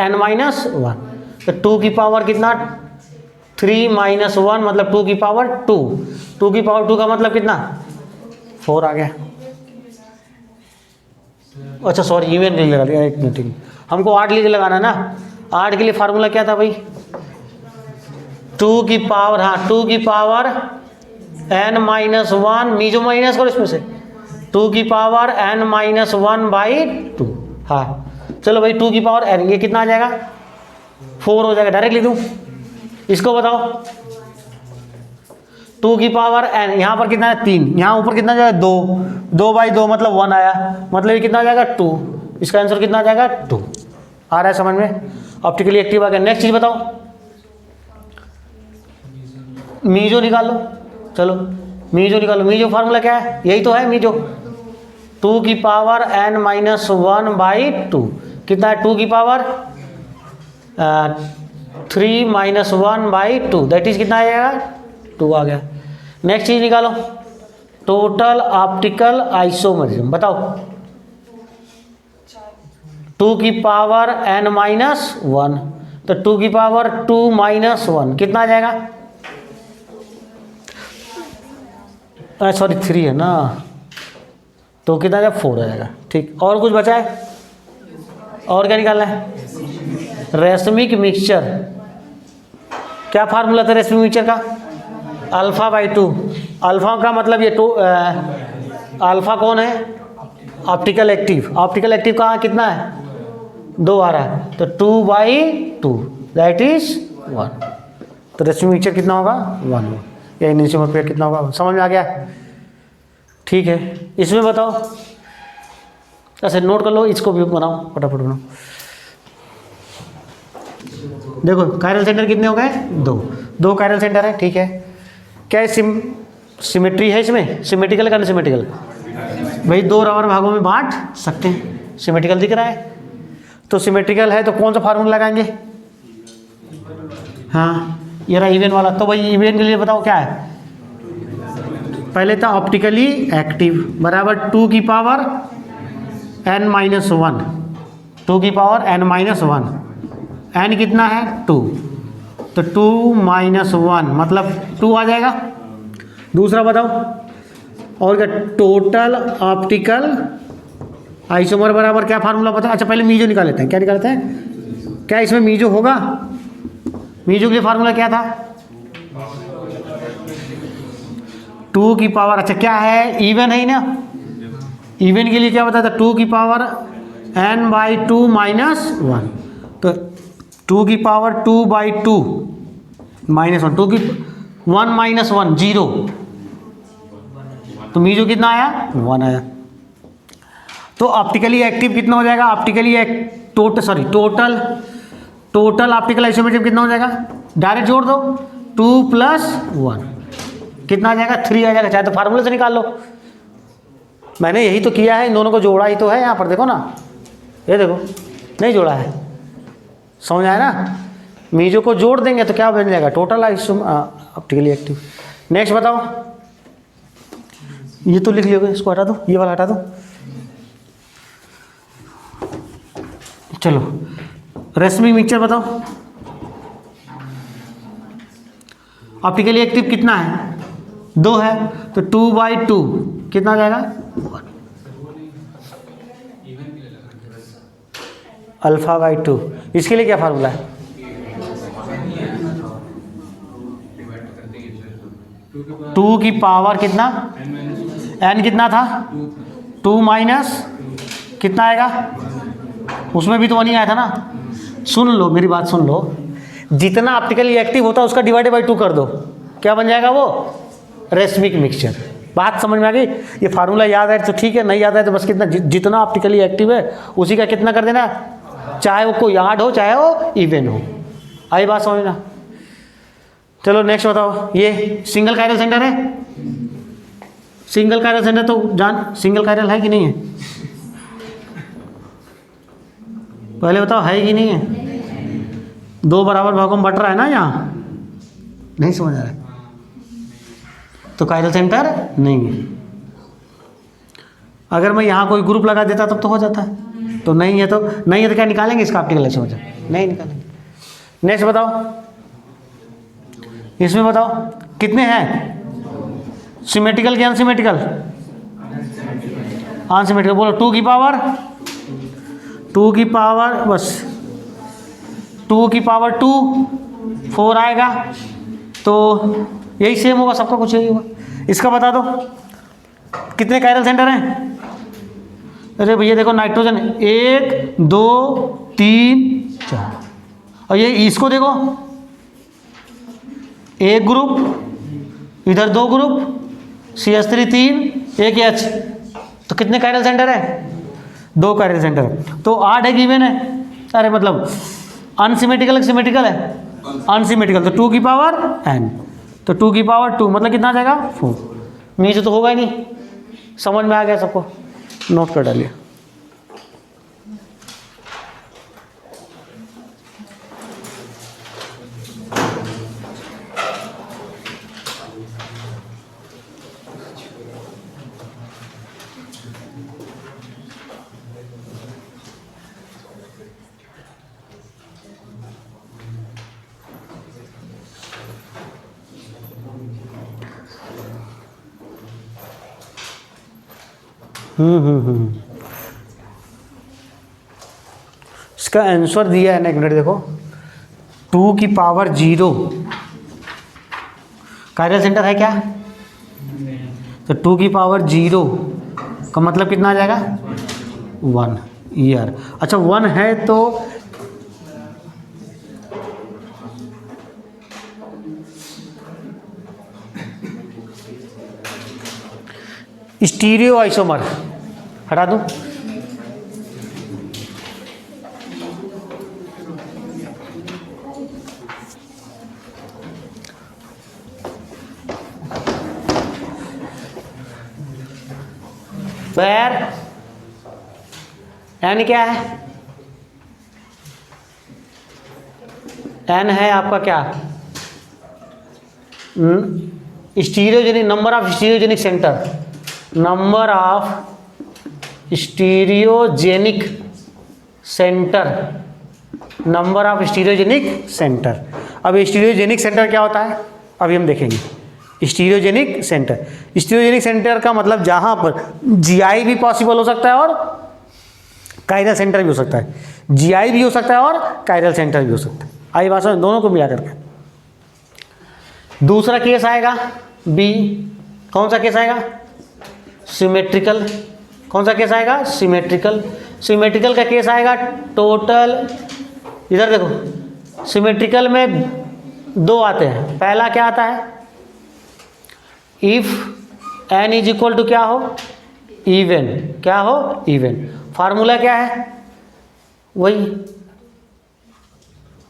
n माइनस 1। तो 2 की पावर कितना 3 माइनस 1 मतलब 2 की पावर 2। 2 की पावर 2 का मतलब कितना 4 आ गया। अच्छा सॉरी, इवन के लिए लगा लिया, एक मिनट, हमको 8 लिए लगाना ना। 8 के लिए फार्मूला क्या था भाई, 2 की पावर, हाँ 2 की power n minus 1, meso minus करो इसमें से, 2 की पावर n माइनस 1 बाई 2। हाँ चलो भाई 2 की पावर n, ये कितना आ जाएगा 4 हो जाएगा, डायरेक्ट लिख दूँ। इसको बताओ 2 की पावर n, यहाँ पर कितना है 3, यहाँ ऊपर कितना जाएगा 2, 2 बाई 2 मतलब 1 आया, मतलब ये कितना आ जाएगा 2। इसका आंसर कितना आ जाएगा 2। आ रहा है समझ में, ऑप्टिकली एक्टिव आ गया। नेक्स्ट चीज बताओ, मीजो निकालो। चलो मीजो निकालो, मीजो फार्मूला क्या है, यही तो है मीजो, 2 की पावर n माइनस 1 बाई 2। कितना है 2 की power 3 minus 1 by 2, that is कितना आ जाएगा 2 आ गया। नेक्स्ट चीज निकालो, टोटल ऑप्टिकल आइसोमरिज्म बताओ, 2 की पावर n माइनस 1, तो 2 की पावर 2 माइनस 1 कितना आ जाएगा, सॉरी 3 है ना, तो कितना आ जाएगा 4 आ जाएगा। ठीक, और कुछ बचा है, और क्या निकालना है, रेशमिक मिक्सचर। क्या फार्मूला था रेशमिक मिक्सचर का, अल्फा बाई 2। अल्फा का मतलब ये अल्फा कौन है, ऑप्टिकल एक्टिव। ऑप्टिकल एक्टिव कहाँ कितना है 2 आ रहा है, तो 2 बाई 2 दैट इज 1। तो रेशमिक मिक्सचर कितना होगा 1। या नीचे में पेड़ कितना होगा, समझ में आ गया। ठीक है, इसमें बताओ, ऐसे नोट कर लो, इसको भी बनाओ फटाफट बनाओ। देखो कायरल सेंटर कितने हो गए 2 कायरल सेंटर है। ठीक है, क्या सिमेट्री है इसमें, सिमेट्रिकल का सिमेट्रिकल भाई 2 बराबर भागों में बांट सकते हैं, सिमेट्रिकल दिख रहा है। तो सिमेट्रिकल है तो कौन सा फार्मूला लगाएंगे, हाँ ये रहा इवन वाला। तो भाई इवन के लिए बताओ क्या है, पहले था ऑप्टिकली एक्टिव बराबर 2 की पावर n माइनस 1, 2 की पावर n माइनस 1, n कितना है 2, तो 2 माइनस 1 मतलब 2 आ जाएगा। दूसरा बताओ, और क्या, टोटल ऑप्टिकल आइसोमर बराबर क्या फार्मूला बताओ। अच्छा पहले मीजो निकाल लेते हैं, क्या निकालते हैं, क्या इसमें मीजो होगा, मीजो के लिए फार्मूला क्या था 2 की पावर, अच्छा क्या है इवन है ही ना, इवन के लिए क्या बताया था 2 की पावर n बाई 2 माइनस 1, तो 2 की पावर 2 बाई 2 माइनस 1, 2 की 1 माइनस 1 0, तो मीजो कितना आया 1 आया। तो ऑप्टिकली एक्टिव कितना हो जाएगा, ऑप्टिकली टोटल ऑप्टिकल आइसोमेट्रिक कितना हो जाएगा, डायरेक्ट जोड़ दो 2 प्लस 1 कितना आ जाएगा 3 आ जाएगा, चाहे तो फार्मूले से निकाल लो। मैंने यही तो किया है, इन दोनों को जोड़ा ही तो है, यहाँ पर देखो ना, ये देखो नहीं जोड़ा है, समझ आया ना। मीजो को जोड़ देंगे तो क्या बन जाएगा टोटल ऑप्टिकली एक्टिव। नेक्स्ट बताओ, ये तो लिख लियोगे, इसको हटा दो, ये वाला हटा दो। चलो रेशमिक मिक्सचर बताओ, ऑप्टिकली एक्टिव कितना है 2 है, तो 2 बाई 2 कितना आ जाएगा 1, अल्फा बाई 2। इसके लिए क्या फार्मूला है, टू की पावर कितना n कितना था 2 माइनस कितना आएगा, उसमें भी तो 1 ही आया था ना। सुन लो मेरी बात सुन लो, जितना ऑप्टिकली एक्टिव होता है उसका डिवाइडेड बाई 2 कर दो, क्या बन जाएगा वो रेशमिक मिक्सचर। बात समझ में आ गई, ये फार्मूला याद है तो ठीक है, नहीं याद है तो बस कितना जितना ऑप्टिकली एक्टिव है उसी का कितना कर देना, चाहे वो कोई ऑड हो चाहे वो इवन हो। आई बात समझना। चलो नेक्स्ट बताओ, ये सिंगल कायरल सेंटर है? सिंगल कायरल सेंटर तो जान, सिंगल कायरल है कि नहीं है? पहले बताओ है कि नहीं है? दो बराबर भागों में बट रहा है ना यहाँ, नहीं समझ आ रहा है तो कायरल सेंटर नहीं है। अगर मैं यहाँ कोई ग्रुप लगा देता तब तो हो जाता है, तो नहीं है, तो नहीं है तो क्या निकालेंगे इसका ऑप्टिकल एक्सपोजर? नहीं निकालेंगे। नेक्स्ट बताओ, इसमें बताओ कितने हैं, सिमेट्रिकल कि अनसिमेट्रिकल? अनसिमेट्रिकल। बोलो 2 की पावर, 2 की पावर, बस 2 की पावर 2 4 आएगा, तो यही सेम होगा, सबका कुछ यही होगा। इसका बता दो कितने कायरल सेंटर हैं? अरे भैया देखो, नाइट्रोजन 1 2 3 4, और ये इसको देखो, एक ग्रुप, इधर 2 ग्रुप, CH3 3, एक H, तो कितने कायरल सेंटर है? 2 कायरल सेंटर है, तो 8 है गिवन है। अरे मतलब अनसिमेट्रिकल सिमेट्रिकल है? अनसिमेट्रिकल, तो 2 की पावर n, तो 2 की पावर 2 मतलब कितना आ जाएगा? 4। नीचे तो होगा ही नहीं। समझ में आ गया सबको? नोट कर डालिए। इसका आंसर दिया है ना, एक मिनट देखो, 2 की पावर 0 कायरल सेंटर है क्या? तो 2 की पावर 0 का मतलब कितना आ जाएगा? 1 ईयर। अच्छा 1 है तो स्टीरियो आइसोमर हटा दूं? वेयर एन क्या है? एन है आपका क्या? Stereogenic, number of stereogenic centre, number of stereogenic centre, number of stereogenic centre. अब स्टीरियोजेनिक सेंटर क्या होता है अभी हम देखेंगे। स्टीरियोजेनिक सेंटर, स्टीरियोजेनिक सेंटर का मतलब जहां पर जीआई भी पॉसिबल हो सकता है और कायरल सेंटर भी हो सकता है, जीआई भी हो सकता है और कायरल सेंटर भी हो सकता है। आई बात समझ, दोनों को मिला करके। दूसरा केस आएगा बी, कौन सा केस आएगा? सिमेट्रिकल। कौन सा केस आएगा? सिमेट्रिकल। सिमेट्रिकल का केस आएगा टोटल, इधर देखो, सिमेट्रिकल में 2 आते हैं। पहला क्या आता है? If n is equal to क्या हो? इवन। क्या हो? इवन। फार्मूला क्या है? वही,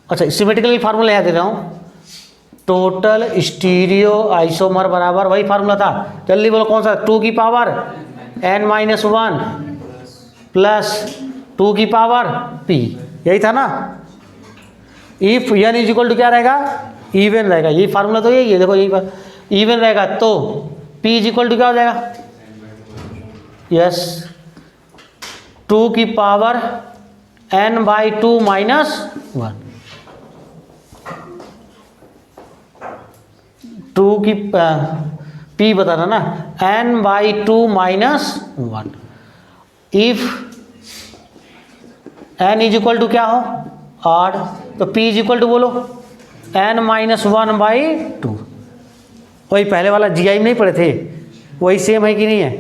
अच्छा सिमेट्रिकल फार्मूला याद दे रहा हूँ, टोटल स्टीरियो आइसोमर बराबर वही फार्मूला था, जल्दी बोलो कौन सा? 2 की पावर n-1 प्लस 2 की पावर p, यही था ना। If n is equal to क्या रहेगा? इवन रहेगा, यही फार्मूला तो यही है, देखो यही पर इवन रहेगा तो p इज इक्वल टू क्या हो जाएगा? यस, 2 की पावर n/2 - 1, 2 की p बता रहा ना, n/2 - 1। If n is equal to क्या हो? ऑड, तो p इज इक्वल टू बोलो n-1/2। वही पहले वाला जीआई में नहीं पढ़े थे, वही सेम है कि नहीं है?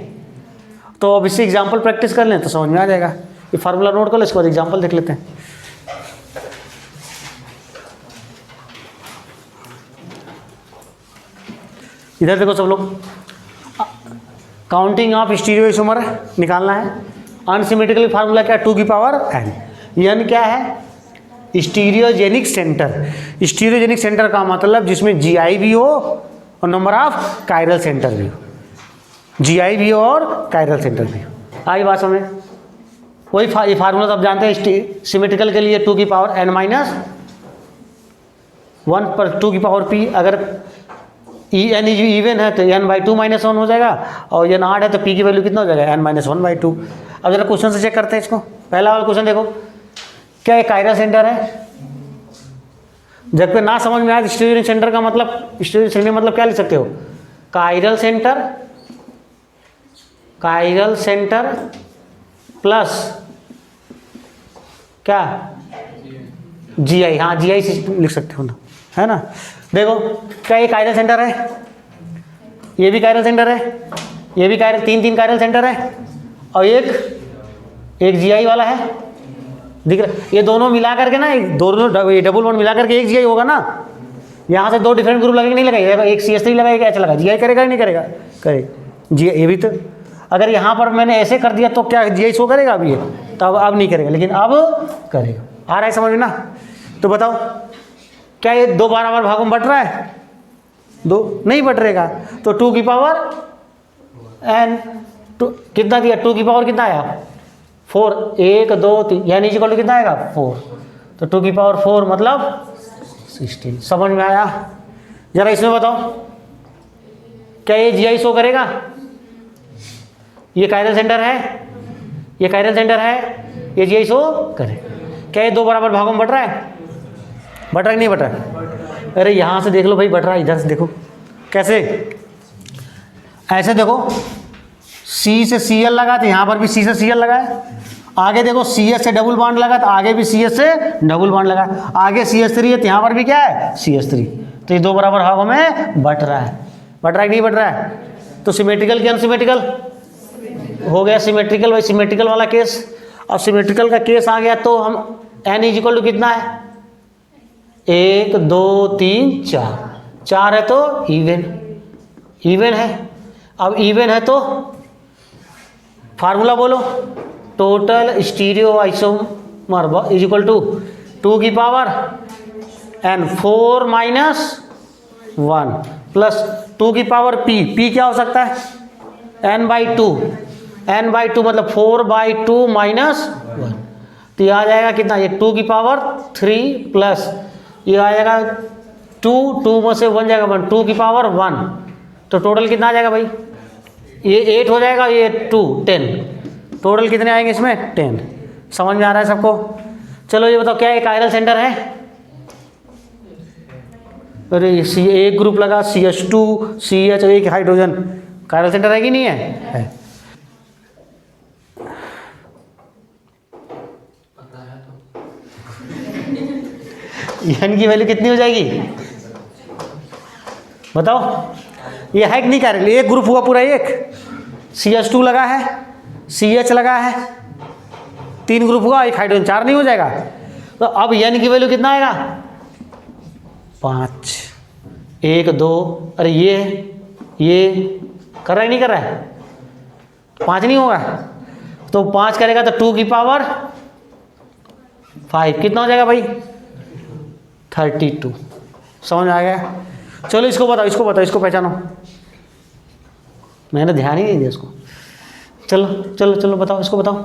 तो अब इससे एग्जाम्पल प्रैक्टिस कर लें तो समझ में आ जाएगा। ये फार्मूला नोट कर लो, इसके बाद एग्जाम्पल देख लेते हैं। इधर देखो सब लोग, काउंटिंग ऑफ स्टीरियो आइसोमर निकालना है। अनसिमेट्रिकल फार्मूला क्या? 2 की पावर n। n क्या है? Stereogenic centre. स्टीरियोजेनिक सेंटर का मतलब जिसमें जीआई भी हो और नंबर ऑफ कायरल सेंटर भी हो। जीआई भी हो और कायरल सेंटर भी हो। आई बात समझ? वही ये फार्मूला तो आप जानते हैं सिमेट्रिकल के लिए 2 की पावर n माइनस 1 पर 2 की पावर p। अगर n इवन है तो n/2 माइनस 1 हो जाएगा, और n ऑड है तो p की वैल्यू कितना हो जाएगा n-1/2। अब जरा क्वेश्चन से चेक करते हैं इसको। पहला वाला क्वेश्चन देखो, क्या ये कायरल सेंटर है? जब पे ना समझ में आए स्टीरियोजेनिक सेंटर का मतलब, स्टीरियोजेनिक सेंटर मतलब क्या लिख सकते हो? Chiral centre, chiral centre plus क्या जीआई। हाँ जीआई लिख सकते हो ना, है ना। देखो क्या ये कायरल सेंटर है, ये भी कायरल सेंटर है, ये भी कायरल, तीन कायरल सेंटर है, और एक जीआई वाला है, दिख रहा? ये दोनों मिला करके ना, दोनों डबल बॉन्ड मिला करके एक जीआई होगा ना। यहाँ से दो डिफरेंट ग्रुप लगेंगे, नहीं लगाएगा, एक CH3 लगाएगा, क्या चलेगा? जीआई करेगा नहीं करेगा? करेगा जीआई। ये भी तो अगर यहाँ पर मैंने ऐसे कर दिया तो क्या जीआई शो करेगा? अब ये तो अब नहीं करेगा, लेकिन अब करेगा। आ रहा है समझ में ना? तो बताओ क्या ये दो बराबर भागों में बट रहा है? दो नहीं बट रहेगा, तो 2 की पावर n कितना दिया? 2 की पावर कितना आया? 4। 1 2 3 यानी इक्वल टू कितना आएगा? 4। तो 2 की पावर 4 मतलब 16। समझ में आया? जरा इसमें बताओ क्या ये जीआई शो करेगा? ये कायरल सेंटर है, ये कायरल सेंटर है, ये जीआई शो करे। क्या ये दो बराबर भागों में बट रहा है? बट रहा है नहीं बट रहा है? अरे यहाँ से देख लो भाई, बट रहा है। इधर से देखो कैसे, ऐसे देखो, C से Cl लगा तो यहाँ पर भी C से Cl लगा है। आगे देखो CH से डबल बॉन्ड लगा तो आगे भी CH से डबल बॉन्ड लगा। आगे CH3 है तो यहाँ पर भी क्या है? CH3। तो ये दो बराबर भागों में बट रहा है। बट रहा है कि नहीं बट रहा है? तो सिमेट्रिकल की अनसिमेट्रिकल हो गया? सिमेट्रिकल, भाई सिमेट्रिकल वाला केस। और सिमेट्रिकल का केस आ गया तो हम n इक्वल टू कितना है? 1 2 3 4। 4 है तो इवन, इवन है। अब इवन है तो फार्मूला बोलो, total stereo isomer is equal to 2 की पावर n 4 माइनस 1 प्लस 2 की पावर p क्या हो सकता है? n/2। n/2 मतलब 4/2 माइनस 1। तो ये आ जाएगा कितना? ये 2 की पावर 3 प्लस ये आ जाएगा 2 में से 1 जाएगा 1, 2 की पावर 1। तो टोटल कितना आ जाएगा भाई? ये 8 हो जाएगा, ये 2 10। टोटल कितने आएंगे इसमें? 10। समझ में आ रहा है सबको? चलो ये बताओ क्या ये कायरल सेंटर है? अरे एक ग्रुप लगा CH2 CH, एक हाइड्रोजन, कायरल सेंटर है कि नहीं है? n की वैल्यू कितनी हो जाएगी बताओ? ये है कि नहीं कायरल? एक ग्रुप हुआ पूरा, एक CH2 लगा है, CH लगा है, 3 ग्रुप हुआ, एक हाइड्रोजन, 4 नहीं हो जाएगा? तो अब n की वैल्यू कितना आएगा? 5। 1 2, अरे ये कर रहा है नहीं कर रहा है? 5 नहीं होगा तो 5 करेगा तो 2 की पावर 5 कितना हो जाएगा भाई? 32। समझ में आ गया? चलो इसको बताओ, इसको बताओ, इसको पहचानो। मैंने ध्यान ही नहीं दिया इसको। चलो चलो चलो बताओ, इसको बताओ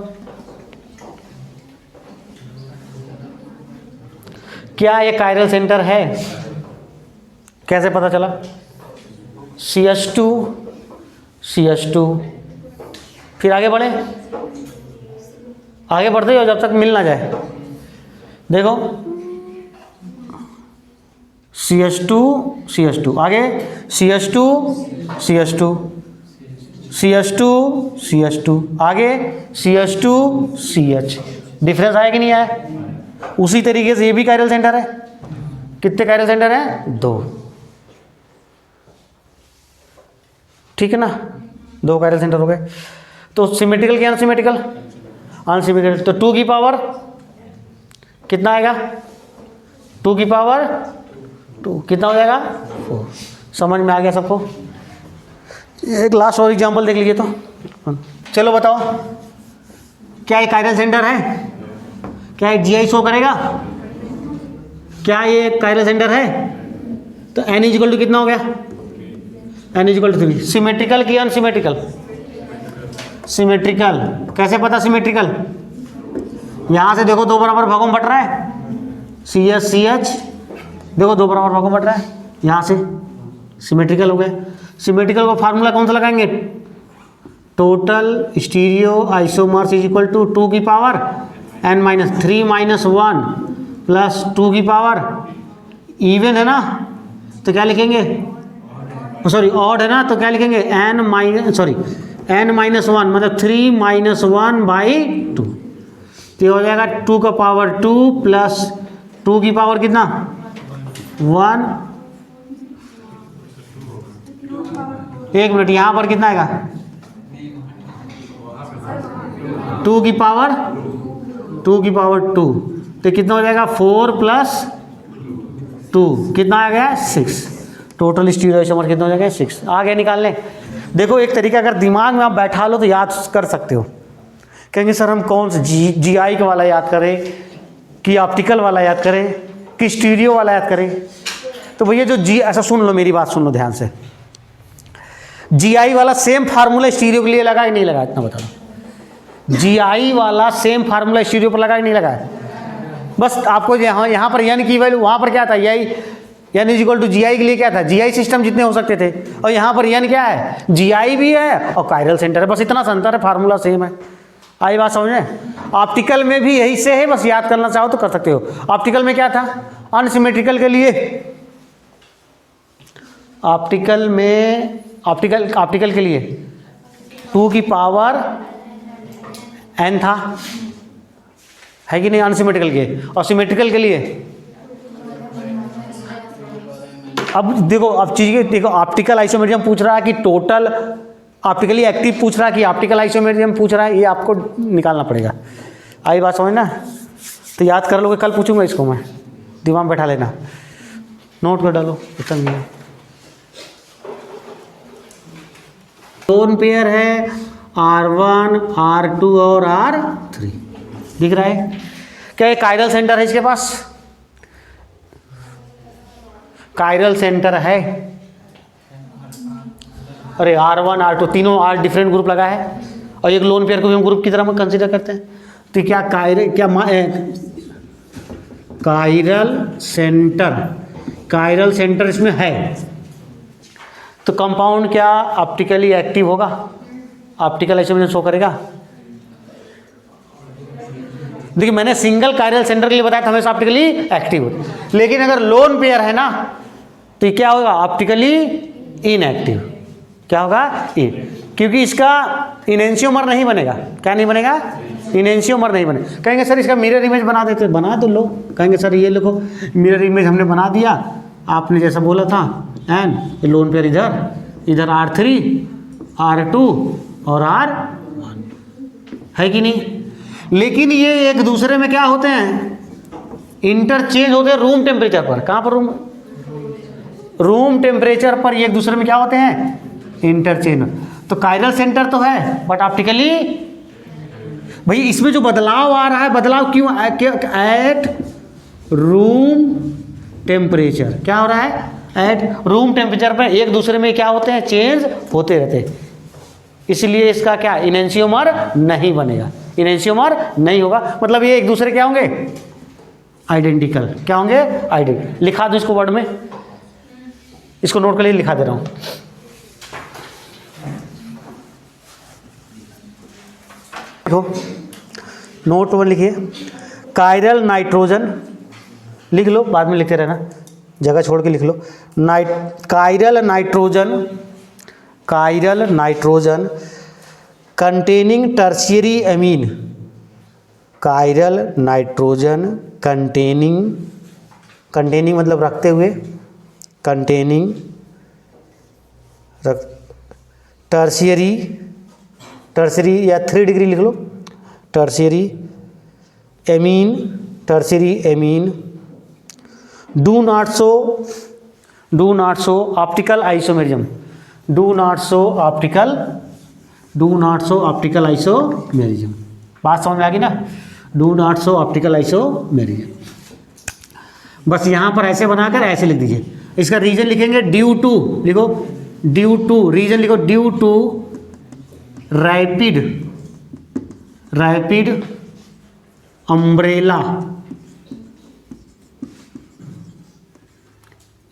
क्या ये कायरल सेंटर है? कैसे पता चला? CH2 फिर आगे बढ़े, आगे बढ़ते हो जब तक मिल ना जाए। देखो CH2 आगे CH2 आगे CH2CH। डिफरेंस आया कि नहीं आया? उसी तरीके से ये भी कायरल सेंटर है। कितने कायरल सेंटर हैं? 2। ठीक है ना? 2 कायरल सेंटर हो गए। तो सिमेट्रिकल की अनसिमेट्रिकल? अनसिमेट्रिकल। तो 2 की पावर कितना आएगा? 2 की पावर 2 कितना हो जाएगा? 4। समझ में आ गया सबको? एक लास्ट और एग्जांपल देख लीजिए तो। चलो बताओ क्या ये कायरल सेंटर है? क्या एक जीआई शो करेगा? क्या ये कायरल सेंटर है? तो n इक्वल टू कितना हो गया? n equal to 3। सिमेट्रिकल की अनसिमेट्रिकल? सिमेट्रिकल। कैसे पता सिमेट्रिकल? यहाँ से देखो दो बराबर भागों में बट रहा है, CH CH, देखो दो बराबर भागों में बट रहा है, यहाँ से सिमेट्रिकल हो गया। सिमेट्रिकल को फार्मूला कौन सा लगाएंगे? Total stereo isomers is equal to 2 की power n minus 3 minus 1 plus 2 की पावर, इवन है ना तो क्या लिखेंगे, सॉरी ऑड है ना तो क्या लिखेंगे, n माइनस 1 मतलब 3 माइनस 1 बाई 2, तो हो जाएगा 2 का पावर 2 प्लस 2 की पावर कितना 1। एक मिनट, यहाँ पर कितना आएगा 2 की पावर 2, तो कितना हो जाएगा 4 प्लस 2 कितना आ गया 6। टोटल स्टीरियो आइसोमर कितना हो जाएगा 6। आ गया निकालने। देखो एक तरीका अगर दिमाग में आप बैठा लो तो याद कर सकते हो। कहेंगे सर हम कौन सा GI का वाला याद करें कि ऑप्टिकल वाला याद करें कि स्टीरियो वाला याद करें? तो भैया जो ऐसा सुन लो, मेरी बात सुन लो ध्यान से। GI वाला सेम फार्मूला स्टीरियो के लिए लगा कि नहीं लगा, इतना बता दो। GI वाला सेम फार्मूला स्टीरियो पर लगा कि नहीं लगा? बस आपको यहाँ पर n की वैल्यू, वहाँ पर क्या था यही n is equal to GI के लिए क्या था, GI सिस्टम जितने हो सकते थे, और यहाँ पर n क्या है, GI भी है और कायरल सेंटर है, बस इतना सा अंतर है, फार्मूला सेम है। आई बात समझ में? ऑप्टिकल में भी यही से है, बस याद करना चाहो तो कर सकते हो। ऑप्टिकल में क्या था, अनसिमेट्रिकल के लिए ऑप्टिकल के लिए 2 की पावर n था, है कि नहीं, अनसिमेट्रिकल के। और सिमेट्रिकल के लिए अब देखो, अब चीज़ें देखो, ऑप्टिकल आइसोमेरिज्म पूछ रहा है कि टोटल ऑप्टिकली एक्टिव पूछ रहा है कि ऑप्टिकल आइसोमेरिज्म पूछ रहा है, ये आपको निकालना पड़ेगा। आई बात समझ ना? तो याद कर लोगे, कल पूछूंगा इसको मैं, दिमाग में बैठा लेना, नोट कर डालो, इतना नहीं है। लोन पेयर है R1, R2 और R3, दिख रहा है क्या? ये कायरल सेंटर है इसके पास, कायरल सेंटर है। अरे R1 R2 तीनों R डिफरेंट ग्रुप लगा है, और एक लोन पेयर को भी हम ग्रुप की तरह हम कंसीडर करते हैं। तो क्या कायरल सेंटर इसमें है, तो कंपाउंड क्या ऑप्टिकली एक्टिव होगा, ऑप्टिकल आइसोमेरिज्म शो करेगा। देखिए मैंने सिंगल कायरल सेंटर के लिए बताया था हमेशा ऑप्टिकली एक्टिव होता, लेकिन अगर लोन पेयर है ना तो क्या होगा, ऑप्टिकली इनएक्टिव। क्या होगा, क्योंकि इसका इनेंशियोमर नहीं बनेगा। क्या नहीं बनेगा, इनेंशियोमर नहीं बनेगा। कहेंगे सर इसका मिरर इमेज बना देते, बना दो लो। कहेंगे सर ये लिखो मिरर इमेज हमने बना दिया, आपने जैसा बोला था, एंड लोन पेयर इधर R3 R2 और R1 है कि नहीं। लेकिन ये एक दूसरे में क्या होते हैं, इंटरचेंज होते हैं रूम टेम्परेचर पर। कहाँ पर, रूम टेम्परेचर पर ये एक दूसरे में क्या होते हैं, इंटरचेंज। तो कायरल सेंटर तो है बट ऑप्टिकली, भाई इसमें जो बदलाव आ रहा है, बदलाव क्यों, एट रूम टेम्परेचर। क्या हो रहा है, एट रूम टेम्परेचर पर एक दूसरे में क्या होते हैं, चेंज होते रहते हैं। इसलिए इसका क्या इनेंशियोमर नहीं बनेगा, इनेंशियोमर नहीं होगा। मतलब ये एक दूसरे क्या होंगे, आइडेंटिकल। क्या होंगे, आइडेंटिकल। लिखा दो इसको वर्ड में, इसको नोट कर लिए लिखा दे रहा हूं। देखो नोट 1 लिखिए, कायरल नाइट्रोजन लिख लो, बाद में लिखते रहना, जगह छोड़ के लिख लो। Chiral nitrogen containing tertiary amine, chiral nitrogen containing मतलब रखते हुए, कंटेनिंग टर्शियरी या 3 डिग्री लिख लो, tertiary amine do not show optical isomerism, do not show optical isomerism. बात समझ में आ गई ना, do not show optical isomerism. बस यहाँ पर ऐसे बनाकर ऐसे लिख दीजिए। इसका रीजन लिखेंगे ड्यू टू, लिखो ड्यू टू, रीजन लिखो due to rapid umbrella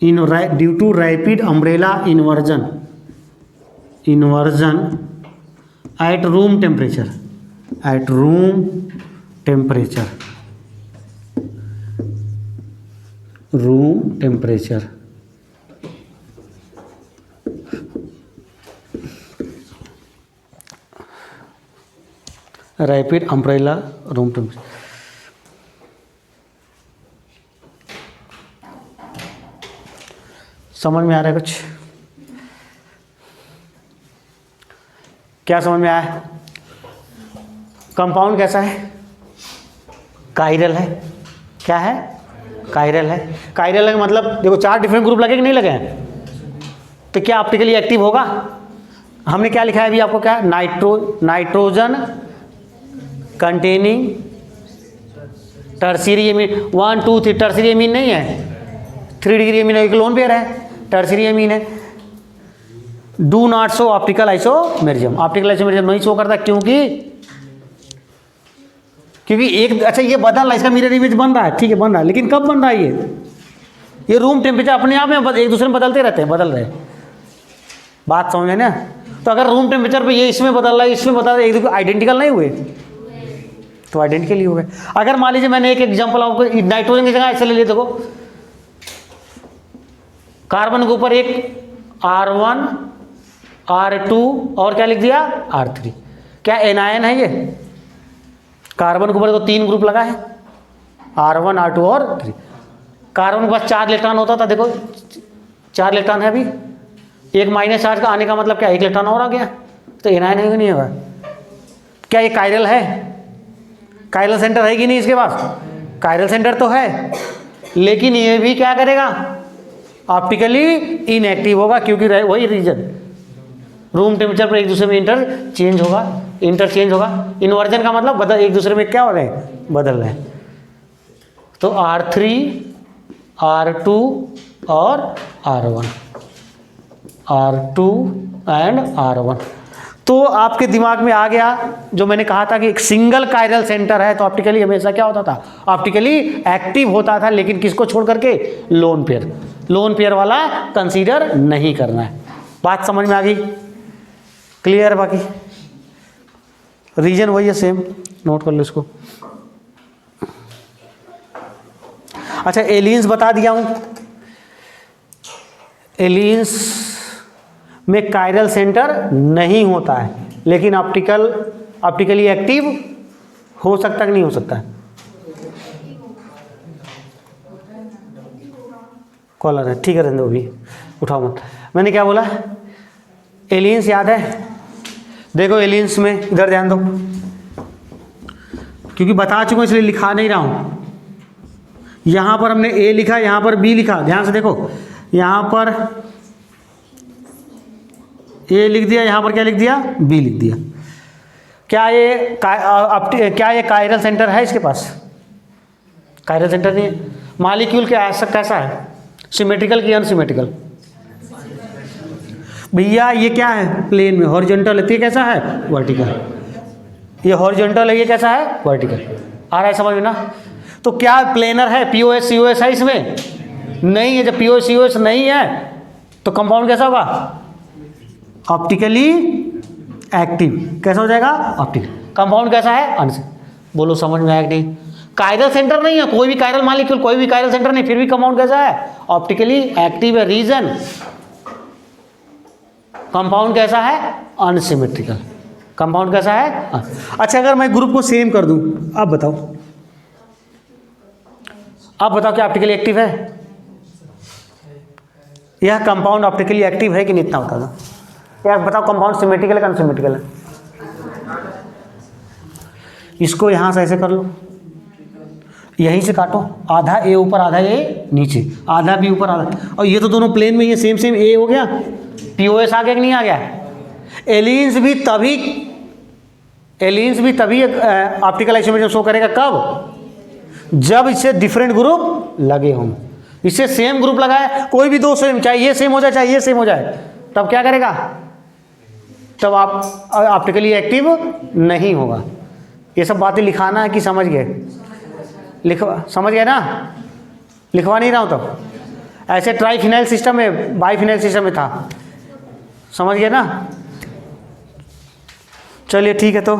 due to rapid umbrella inversion at room temperature rapid umbrella room temperature. समझ में आ रहा है कुछ? क्या समझ में आया? कंपाउंड कैसा है? कायरल है। क्या है? कायरल है। कायरल का मतलब देखो 4 डिफरेंट ग्रुप लगे कि नहीं लगे हैं, तो क्या ऑप्टिकली एक्टिव होगा? हमने क्या लिखा है अभी आपको? क्या? Nitrogen containing tertiary amine 1 2 3 tertiary amine नहीं है, 3 डिग्री एमीन एक लोन पेयर है, टर्शियरी एमीन है। Do not show optical isomerism, optical isomerism नहीं शो करता क्योंकि एक, अच्छा ये बदल रहा है, इसका मिरर इमेज बन रहा है, ठीक है बन रहा है, लेकिन कब बन रहा है ये रूम टेम्परेचर अपने आप में एक दूसरे में बदलते रहते हैं, बदल रहे। बात समझ में ना? तो अगर रूम टेम्परेचर पे ये इसमें बदल रहा है, इसमें बदल रहा है, एक दूसरे आइडेंटिकल नहीं हुए तो आइडेंटिकल ही हो गए। अगर मान लीजिए मैंने एक एग्जांपल आपको नाइट्रोजन की जगह ऐसे ले लिया, देखो कार्बन के ऊपर एक R1 R2 और क्या लिख दिया R3, क्या एनायन है ये? कार्बन के ऊपर तो 3 ग्रुप लगा है, R1 R2 और 3। कार्बन के पास 4 इलेक्ट्रॉन होता था, देखो 4 इलेक्ट्रॉन है, अभी एक माइनस चार्ज का आने का मतलब क्या? 1 इलेक्ट्रॉन और आ गया, तो एनायन है कि नहीं होगा? क्या ये कायरल है? कायरल सेंटर है कि नहीं इसके पास? कायरल सेंटर तो है, लेकिन ये भी क्या करेगा? ऑप्टिकली इनएक्टिव होगा, क्योंकि वही रीजन रूम टेम्परेचर पर एक दूसरे में इंटरचेंज होगा। इन्वर्जन का मतलब एक दूसरे में क्या हो रहे हैं? बदल रहे हैं। तो R3 R2 और R1 R2 एंड R1। तो आपके दिमाग में आ गया जो मैंने कहा था कि एक सिंगल कायरल सेंटर है तो ऑप्टिकली हमेशा क्या होता था? ऑप्टिकली एक्टिव होता था, लेकिन किसको छोड़ करके? लोन पेयर वाला कंसीडर नहीं करना है। बात समझ में आ गई? क्लियर है? बाकी रीजन वही है, सेम, नोट कर लो इसको। अच्छा, एलियंस बता दिया हूं। एलियंस में कायरल सेंटर नहीं होता है, लेकिन ऑप्टिकली एक्टिव हो सकता कि नहीं हो सकता है? कॉलर है, ठीक है, रहने दो, अभी उठाओ मत। मैंने क्या बोला? एलियंस याद है? देखो एलियंस में इधर ध्यान दो, क्योंकि बता चुका हूं इसलिए लिखा नहीं रहा हूं। यहां पर हमने ए लिखा, यहां पर बी लिखा, ध्यान से देखो, यहां पर ए लिख दिया, यहां पर क्या लिख दिया? बी लिख दिया। क्या ये कायरल सेंटर है इसके पास? कायरल सेंटर नहीं है। मॉलिक्यूल कैसा है? सिमेट्रिकल कि अनसिमेट्रिकल? भैया ये क्या है? प्लेन में हॉरिजॉन्टल है, तो ये कैसा है? वर्टिकल। ये हॉरिजॉन्टल है, ये कैसा है? वर्टिकल। आ रहा है समझ में ना? तो क्या प्लेनर है? पीओएस सीओएस है इसमें? नहीं है। जब पीओएस सीओएस नहीं है तो कंपाउंड कैसा होगा? Optically active. कैसा हो जाएगा? ऑप्टिकल। कंपाउंड कैसा है? अनसिमेट्रिकल। बोलो समझ में आया कि नहीं? कायरल सेंटर नहीं है, कोई भी कायरल मॉलिक्यूल, कोई भी कायरल सेंटर नहीं, फिर भी कंपाउंड कैसा है? ऑप्टिकली एक्टिव है। रीजन, कंपाउंड कैसा है? अनसिमेट्रिकल। कंपाउंड कैसा है? अच्छा, अगर मैं ग्रुप को सेम कर दूं, अब बताओ क्या ऑप्टिकली एक्टिव है? यह कंपाउंड ऑप्टिकली एक्टिव है कि नहीं? इतना बता दो। क्या बताओ, कंपाउंड सिमेट्रिकल है अनसिमेट्रिकल है? इसको यहां से ऐसे कर लो, यहीं से काटो, आधा ए ऊपर आधा ए नीचे, आधा बी ऊपर आधा, और ये तो दोनों प्लेन में, ये सेम ए हो गया। पीओएस आ गया कि नहीं आ गया? एलियंस भी तभी ऑप्टिकल आइसोमेरिज्म शो करेगा। कब? जब इससे डिफरेंट ग्रुप लगे हों। इससे सेम ग्रुप लगाए, कोई भी दो सेम, चाहे ये सेम हो जाए चाहे ये सेम हो जाए, तब क्या करेगा, तब आप ऑप्टिकली एक्टिव नहीं होगा। ये सब बातें लिखाना है कि समझ गए? समझ गए ना? लिखवा नहीं रहा हूँ तब। ऐसे ट्राईफिनाइल सिस्टम में, बाईफिनाइल सिस्टम में था, समझ गए ना? चलिए ठीक है तो